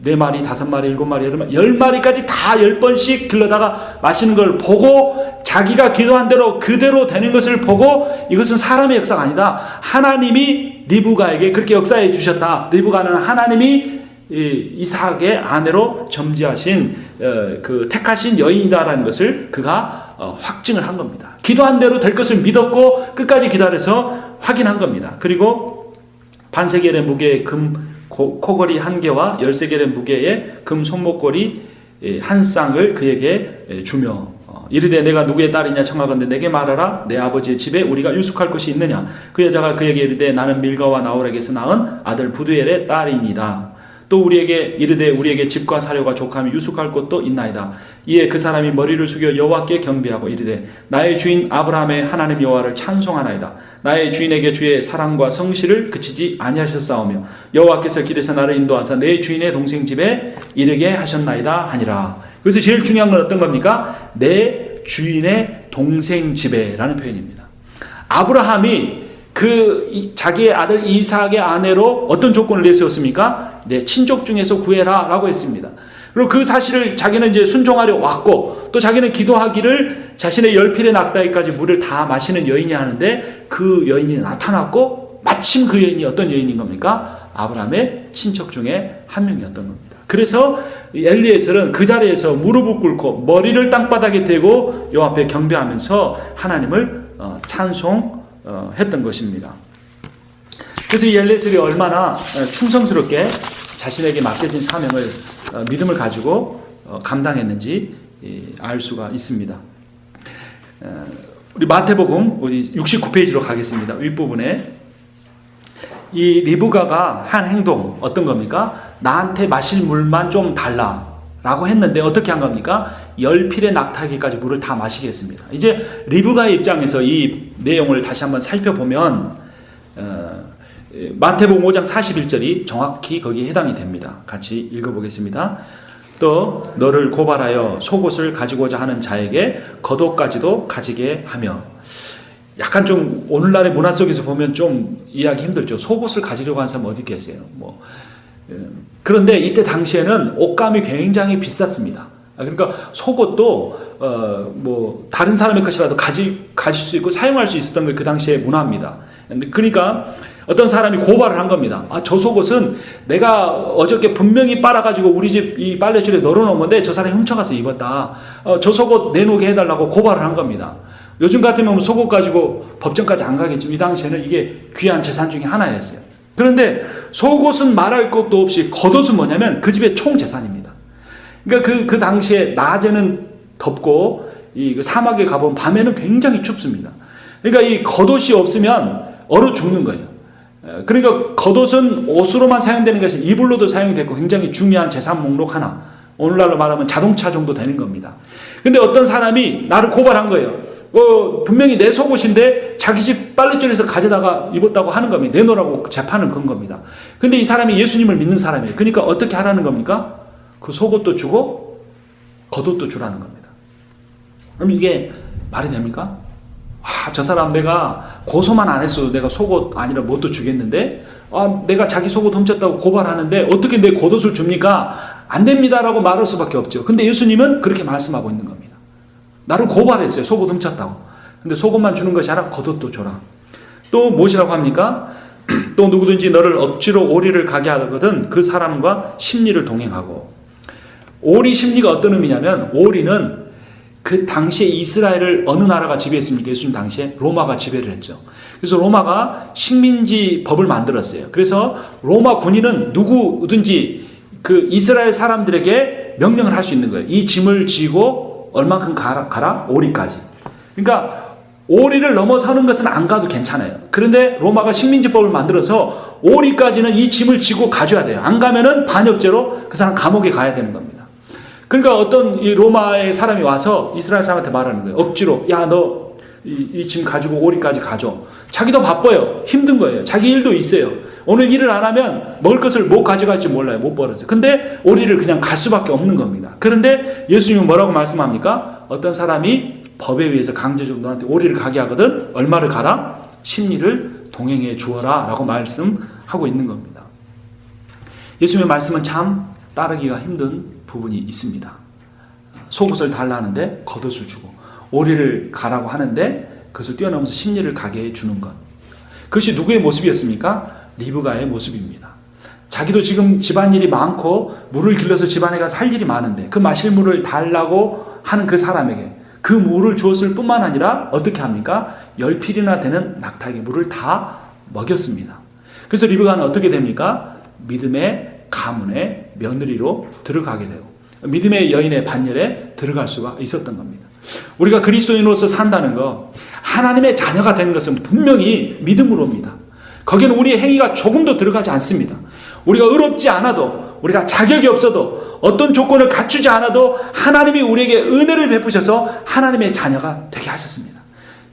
4마리, 5마리, 7마리, 10마리까지 다 10번씩 길러다가 마시는 걸 보고 자기가 기도한 대로 그대로 되는 것을 보고, 이것은 사람의 역사가 아니다. 하나님이 리브가에게 그렇게 역사해 주셨다. 리브가는 하나님이 이삭의 아내로 점지하신 그 택하신 여인이다라는 것을 그가 확증을 한 겁니다. 기도한 대로 될 것을 믿었고 끝까지 기다려서 확인한 겁니다. 그리고 반세겔의 무게의 금 코걸이 1개와 13개의 무게의 금 손목걸이 1쌍을 그에게 주며 이르되 내가 누구의 딸이냐 청하건대 내게 말하라. 내 아버지의 집에 우리가 유숙할 것이 있느냐. 그 여자가 그에게 이르되 나는 밀가와 나홀에게서 낳은 아들 부두엘의 딸이니이다. 또 우리에게 이르되 우리에게 집과 사료가 족하며 유숙할 곳도 있나이다. 이에 그 사람이 머리를 숙여 여호와께 경배하고 이르되 나의 주인 아브라함의 하나님 여호와를 찬송하나이다. 나의 주인에게 주의 사랑과 성실을 그치지 아니하셨사오며 여호와께서 길에서 나를 인도하사 내 주인의 동생 집에 이르게 하셨나이다 하니라. 그래서 제일 중요한 건 어떤 겁니까? 내 주인의 동생 집에라는 표현입니다. 아브라함이 자기의 아들 이삭의 아내로 어떤 조건을 내세웠습니까? 내 친족 중에서 구해라 라고 했습니다. 그리고 그 사실을 자기는 이제 순종하려 왔고, 또 자기는 기도하기를 자신의 10필의 낙타에까지 물을 다 마시는 여인이 하는데, 그 여인이 나타났고 마침 그 여인이 어떤 여인인 겁니까? 아브라함의 친척 중에 한 명이었던 겁니다. 그래서 엘리에셀은 그 자리에서 무릎을 꿇고 머리를 땅바닥에 대고 요 앞에 경배하면서 하나님을 찬송했던 것입니다. 그래서 이 엘리에셀이 얼마나 충성스럽게 자신에게 맡겨진 사명을 믿음을 가지고 감당했는지 알 수가 있습니다. 우리 마태복음 우리 69페이지로 가겠습니다. 윗부분에 이 리브가가 한 행동 어떤 겁니까? 나한테 마실 물만 좀 달라 라고 했는데 어떻게 한 겁니까? 10필의 낙타에게까지 물을 다 마시게 했습니다. 이제 리브가의 입장에서 이 내용을 다시 한번 살펴보면 마태복음 5장 41절이 정확히 거기에 해당이 됩니다. 같이 읽어보겠습니다. 또 너를 고발하여 속옷을 가지고자 하는 자에게 겉옷까지도 가지게 하며. 약간 좀 오늘날의 문화 속에서 보면 좀 이해하기 힘들죠. 속옷을 가지려고 하는 사람 어디 계세요? 그런데 이때 당시에는 옷감이 굉장히 비쌌습니다. 그러니까 속옷도 다른 사람의 것이라도 가질 수 있고 사용할 수 있었던 게 그 당시의 문화입니다. 그러니까 어떤 사람이 고발을 한 겁니다. 저 속옷은 내가 어저께 분명히 빨아가지고 우리 집 이 빨래줄에 널어놓은 건데 저 사람이 훔쳐가서 입었다. 저 속옷 내놓게 해달라고 고발을 한 겁니다. 요즘 같으면 속옷 가지고 법정까지 안 가겠죠. 이 당시에는 이게 귀한 재산 중에 하나였어요. 그런데 속옷은 말할 것도 없이 겉옷은 뭐냐면 그 집의 총 재산입니다. 그러니까 그 당시에 낮에는 덥고 이 사막에 가보면 밤에는 굉장히 춥습니다. 그러니까 이 겉옷이 없으면 얼어 죽는 거예요. 그러니까 겉옷은 옷으로만 사용되는 것이 이불로도 사용되고 굉장히 중요한 재산 목록 하나. 오늘날로 말하면 자동차 정도 되는 겁니다. 근데 어떤 사람이 나를 고발한 거예요. 분명히 내 속옷인데 자기 집 빨랫줄에서 가져다가 입었다고 하는 겁니다. 내놓으라고 재판을 건 겁니다. 근데 이 사람이 예수님을 믿는 사람이에요. 그러니까 어떻게 하라는 겁니까? 그 속옷도 주고 겉옷도 주라는 겁니다. 그럼 이게 말이 됩니까? 저 사람 내가 고소만 안 했어도 내가 속옷 아니라 뭣도 주겠는데 내가 자기 속옷 훔쳤다고 고발하는데 어떻게 내 겉옷을 줍니까? 안 됩니다라고 말할 수밖에 없죠. 근데 예수님은 그렇게 말씀하고 있는 겁니다. 나를 고발했어요. 속옷 훔쳤다고. 근데 속옷만 주는 것이 아니라 겉옷도 줘라. 또 무엇이라고 합니까? 또 누구든지 너를 억지로 오리를 가게 하거든 그 사람과 심리를 동행하고. 오리 심리가 어떤 의미냐면 오리는 그 당시에 이스라엘을 어느 나라가 지배했습니까? 예수님 당시에 로마가 지배를 했죠. 그래서 로마가 식민지 법을 만들었어요. 그래서 로마 군인은 누구든지 그 이스라엘 사람들에게 명령을 할 수 있는 거예요. 이 짐을 지고 얼만큼 가라? 오리까지. 그러니까 오리를 넘어서는 것은 안 가도 괜찮아요. 그런데 로마가 식민지법을 만들어서 오리까지는 이 짐을 지고 가줘야 돼요. 안 가면은 반역죄로 그 사람 감옥에 가야 되는 겁니다. 그러니까 어떤 이 로마의 사람이 와서 이스라엘 사람한테 말하는 거예요. 억지로 너 이 짐 가지고 오리까지 가져. 자기도 바빠요. 힘든 거예요. 자기 일도 있어요. 오늘 일을 안 하면 먹을 것을 못 가져갈지 몰라요. 못 벌어서. 근데 오리를 그냥 갈 수밖에 없는 겁니다. 그런데 예수님은 뭐라고 말씀합니까? 어떤 사람이 법에 의해서 강제적으로 너한테 오리를 가게 하거든 얼마를 가라? 심리를 동행해 주어라 라고 말씀하고 있는 겁니다. 예수님의 말씀은 참 따르기가 힘든 부분이 있습니다. 속옷을 달라는데 겉옷을 주고 오리를 가라고 하는데 그것을 뛰어넘어서 심리를 가게 해주는 것. 그것이 누구의 모습이었습니까? 리브가의 모습입니다. 자기도 지금 집안일이 많고 물을 길러서 집안에 가서 할 일이 많은데 그 마실 물을 달라고 하는 그 사람에게 그 물을 주었을 뿐만 아니라 어떻게 합니까? 10필이나 되는 낙타에게 물을 다 먹였습니다. 그래서 리브가는 어떻게 됩니까? 믿음의 가문의 며느리로 들어가게 되고 믿음의 여인의 반열에 들어갈 수가 있었던 겁니다. 우리가 그리스도인으로서 산다는 거 하나님의 자녀가 되는 것은 분명히 믿음으로입니다. 거기는 우리의 행위가 조금도 들어가지 않습니다. 우리가 의롭지 않아도 우리가 자격이 없어도 어떤 조건을 갖추지 않아도 하나님이 우리에게 은혜를 베푸셔서 하나님의 자녀가 되게 하셨습니다.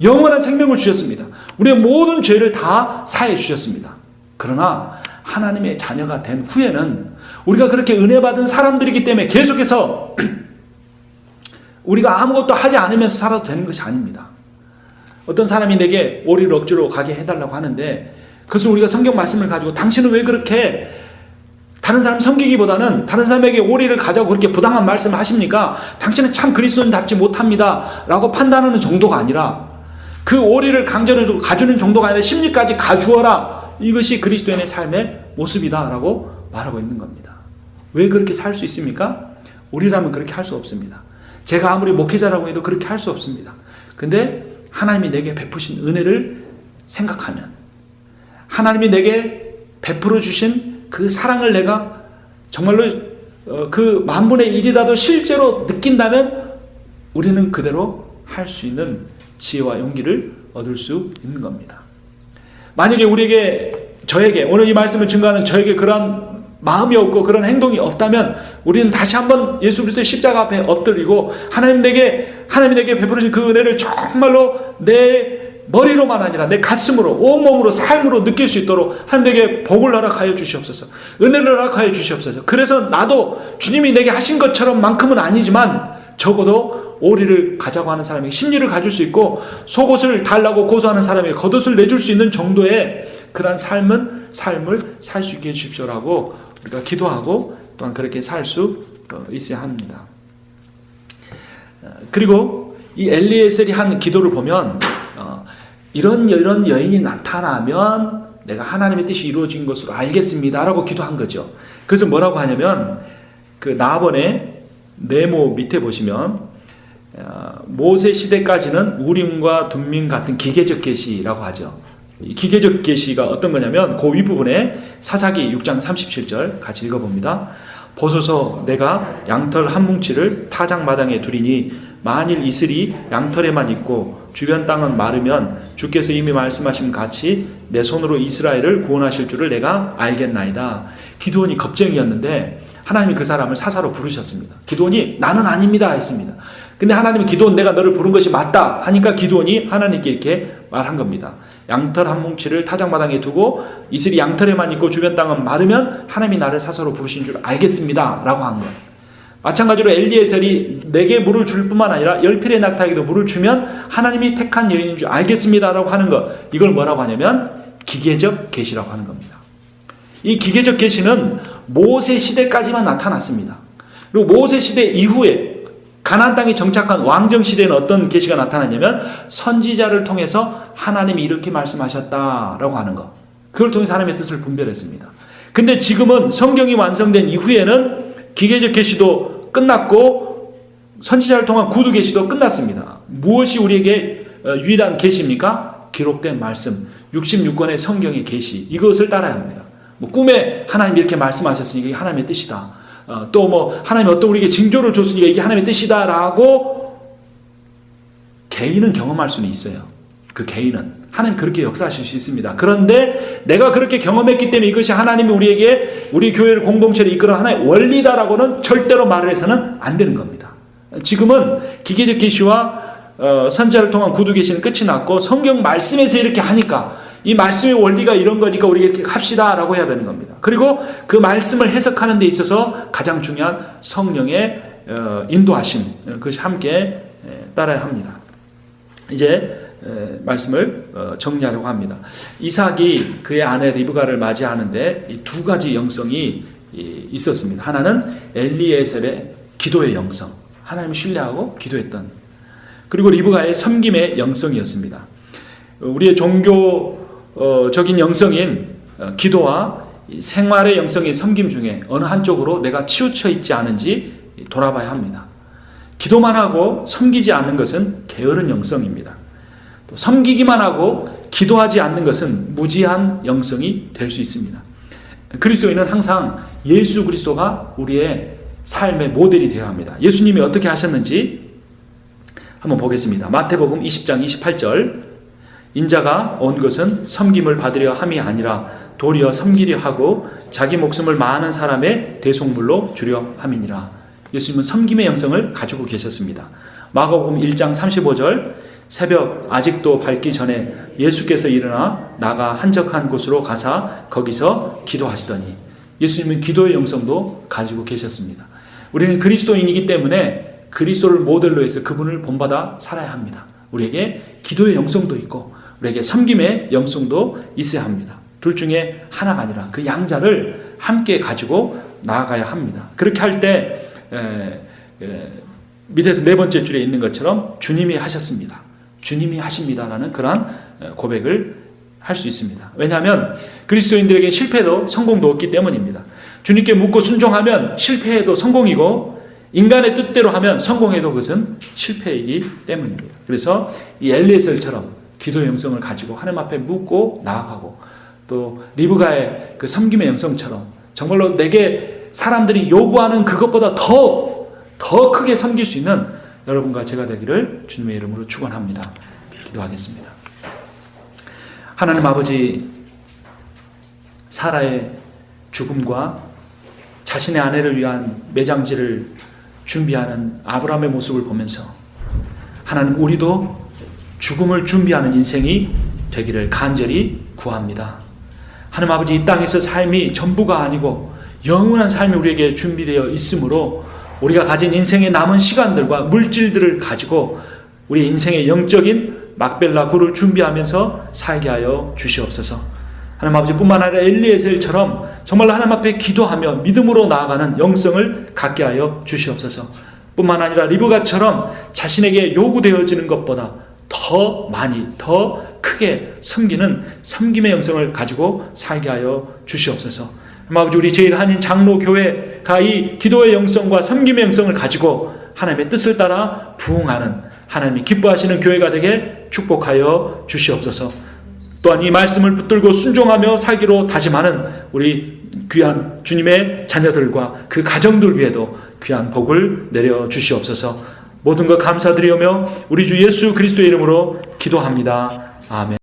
영원한 생명을 주셨습니다. 우리의 모든 죄를 다 사해 주셨습니다. 그러나 하나님의 자녀가 된 후에는 우리가 그렇게 은혜 받은 사람들이기 때문에 계속해서 우리가 아무것도 하지 않으면서 살아도 되는 것이 아닙니다. 어떤 사람이 내게 오리를 억지로 가게 해달라고 하는데 그것을 우리가 성경 말씀을 가지고 당신은 왜 그렇게 다른 사람 섬기기보다는 다른 사람에게 오리를 가자고 그렇게 부당한 말씀을 하십니까? 당신은 참 그리스도인답지 못합니다 라고 판단하는 정도가 아니라 그 오리를 강제로 가주는 정도가 아니라 심리까지 가주어라. 이것이 그리스도인의 삶의 모습이다 라고 말하고 있는 겁니다. 왜 그렇게 살 수 있습니까? 우리라면 그렇게 할 수 없습니다. 제가 아무리 목회자라고 해도 그렇게 할 수 없습니다. 근데 하나님이 내게 베푸신 은혜를 생각하면 하나님이 내게 베풀어 주신 그 사랑을 내가 정말로 그 만분의 1이라도 실제로 느낀다면 우리는 그대로 할 수 있는 지혜와 용기를 얻을 수 있는 겁니다. 만약에 저에게 오늘 이 말씀을 증거하는 저에게 그런 마음이 없고 그런 행동이 없다면 우리는 다시 한번 예수 그리스도의 십자가 앞에 엎드리고 하나님이 내게 베풀어진 그 은혜를 정말로 내 머리로만 아니라 내 가슴으로 온몸으로 삶으로 느낄 수 있도록 하나님에게 복을 허락하여 주시옵소서. 은혜를 허락하여 주시옵소서. 그래서 나도 주님이 내게 하신 것처럼 만큼은 아니지만 적어도 오리를 가자고 하는 사람에게 심리를 가질 수 있고 속옷을 달라고 고소하는 사람에게 겉옷을 내줄 수 있는 정도의 그러한 삶을 살 수 있게 해주십시오라고 우리가 기도하고 또한 그렇게 살 수 있어야 합니다. 그리고 이 엘리에셀이 한 기도를 보면 이런 여인이 나타나면 내가 하나님의 뜻이 이루어진 것으로 알겠습니다 라고 기도한 거죠. 그래서 뭐라고 하냐면 그 나번의 네모 밑에 보시면 모세 시대까지는 우림과 둠밈 같은 기계적 계시라고 하죠. 이 기계적 계시가 어떤 거냐면 그 윗부분에 사사기 6장 37절 같이 읽어봅니다. 보소서 내가 양털 한 뭉치를 타작마당에 두리니 만일 이슬이 양털에만 있고 주변 땅은 마르면 주께서 이미 말씀하신 같이 내 손으로 이스라엘을 구원하실 줄을 내가 알겠나이다. 기드온이 겁쟁이였는데 하나님이 그 사람을 사사로 부르셨습니다. 기드온이 나는 아닙니다 했습니다. 근데 하나님이 기드온 내가 너를 부른 것이 맞다 하니까 기드온이 하나님께 이렇게 말한 겁니다. 양털 한 뭉치를 타작마당에 두고 이슬이 양털에만 있고 주변 땅은 마르면 하나님이 나를 사사로 부르신 줄 알겠습니다 라고 한 것. 마찬가지로 엘리에셀이 내게 물을 줄 뿐만 아니라 열필의 낙타에게도 물을 주면 하나님이 택한 여인인 줄 알겠습니다 라고 하는 것. 이걸 뭐라고 하냐면 기계적 계시라고 하는 겁니다. 이 기계적 계시는 모세 시대까지만 나타났습니다. 그리고 모세 시대 이후에 가나안 땅에 정착한 왕정 시대에는 어떤 계시가 나타났냐면 선지자를 통해서 하나님이 이렇게 말씀하셨다라고 하는 것. 그걸 통해서 하나님의 뜻을 분별했습니다. 근데 지금은 성경이 완성된 이후에는 기계적 계시도 끝났고 선지자를 통한 구두 계시도 끝났습니다. 무엇이 우리에게 유일한 계시입니까? 기록된 말씀, 66권의 성경의 계시. 이것을 따라야 합니다. 뭐 꿈에 하나님이 이렇게 말씀하셨으니까 이게 하나님의 뜻이다. 또 뭐 하나님이 어떤 우리에게 징조를 줬으니까 이게 하나님의 뜻이다라고 개인은 경험할 수는 있어요. 그 개인은 하나님 그렇게 역사하실 수 있습니다. 그런데 내가 그렇게 경험했기 때문에 이것이 하나님이 우리에게 우리 교회를 공동체를 이끌어 하나의 원리다라고는 절대로 말을 해서는 안 되는 겁니다. 지금은 기계적 계시와 선지자를 통한 구두 계시는 끝이 났고 성경 말씀에서 이렇게 하니까 이 말씀의 원리가 이런 거니까 우리 이렇게 합시다라고 해야 되는 겁니다. 그리고 그 말씀을 해석하는 데 있어서 가장 중요한 성령의 인도하심, 그것이 함께 따라야 합니다. 이제 말씀을 정리하려고 합니다. 이삭이 그의 아내 리브가를 맞이하는데 이 두 가지 영성이 있었습니다. 하나는 엘리에셀의 기도의 영성, 하나님을 신뢰하고 기도했던, 그리고 리브가의 섬김의 영성이었습니다. 우리의 종교적인 영성인 기도와 생활의 영성인 섬김 중에 어느 한쪽으로 내가 치우쳐 있지 않은지 돌아봐야 합니다. 기도만 하고 섬기지 않는 것은 게으른 영성입니다. 또 섬기기만 하고 기도하지 않는 것은 무지한 영성이 될 수 있습니다. 그리스도인은 항상 예수 그리스도가 우리의 삶의 모델이 되어야 합니다. 예수님이 어떻게 하셨는지 한번 보겠습니다. 마태복음 20장 28절 인자가 온 것은 섬김을 받으려 함이 아니라 도리어 섬기려 하고 자기 목숨을 많은 사람의 대속물로 주려 함이니라. 예수님은 섬김의 영성을 가지고 계셨습니다. 마가복음 1장 35절 새벽 아직도 밝기 전에 예수께서 일어나 나가 한적한 곳으로 가사 거기서 기도하시더니 예수님은 기도의 영성도 가지고 계셨습니다. 우리는 그리스도인이기 때문에 그리스도를 모델로 해서 그분을 본받아 살아야 합니다. 우리에게 기도의 영성도 있고 우리에게 섬김의 영성도 있어야 합니다. 둘 중에 하나가 아니라 그 양자를 함께 가지고 나아가야 합니다. 그렇게 할 때 밑에서 네 번째 줄에 있는 것처럼 주님이 하셨습니다. 주님이 하십니다라는 그러한 고백을 할 수 있습니다. 왜냐하면 그리스도인들에게 실패도 성공도 없기 때문입니다. 주님께 묻고 순종하면 실패해도 성공이고 인간의 뜻대로 하면 성공해도 그것은 실패이기 때문입니다. 그래서 이 엘리에셀처럼 기도의 영성을 가지고 하나님 앞에 묻고 나아가고 또 리브가의 그 섬김의 영성처럼 정말로 내게 사람들이 요구하는 그것보다 더 크게 섬길 수 있는 여러분과 제가 되기를 주님의 이름으로 축원합니다. 기도하겠습니다. 하나님 아버지, 사라의 죽음과 자신의 아내를 위한 매장지를 준비하는 아브라함의 모습을 보면서 하나님 우리도 죽음을 준비하는 인생이 되기를 간절히 구합니다. 하나님 아버지, 이 땅에서 삶이 전부가 아니고 영원한 삶이 우리에게 준비되어 있으므로 우리가 가진 인생의 남은 시간들과 물질들을 가지고 우리 인생의 영적인 막벨라 굴을 준비하면서 살게 하여 주시옵소서. 하나님 아버지 뿐만 아니라 엘리에셀처럼 정말로 하나님 앞에 기도하며 믿음으로 나아가는 영성을 갖게 하여 주시옵소서. 뿐만 아니라 리브가처럼 자신에게 요구되어지는 것보다 더 많이 더 크게 섬기는 섬김의 영성을 가지고 살게 하여 주시옵소서. 아버지, 우리 제1한인 장로교회가 이 기도의 영성과 섬김의 영성을 가지고 하나님의 뜻을 따라 부응하는, 하나님이 기뻐하시는 교회가 되게 축복하여 주시옵소서. 또한 이 말씀을 붙들고 순종하며 살기로 다짐하는 우리 귀한 주님의 자녀들과 그 가정들 위에도 귀한 복을 내려 주시옵소서. 모든 것 감사드리오며 우리 주 예수 그리스도의 이름으로 기도합니다. 아멘.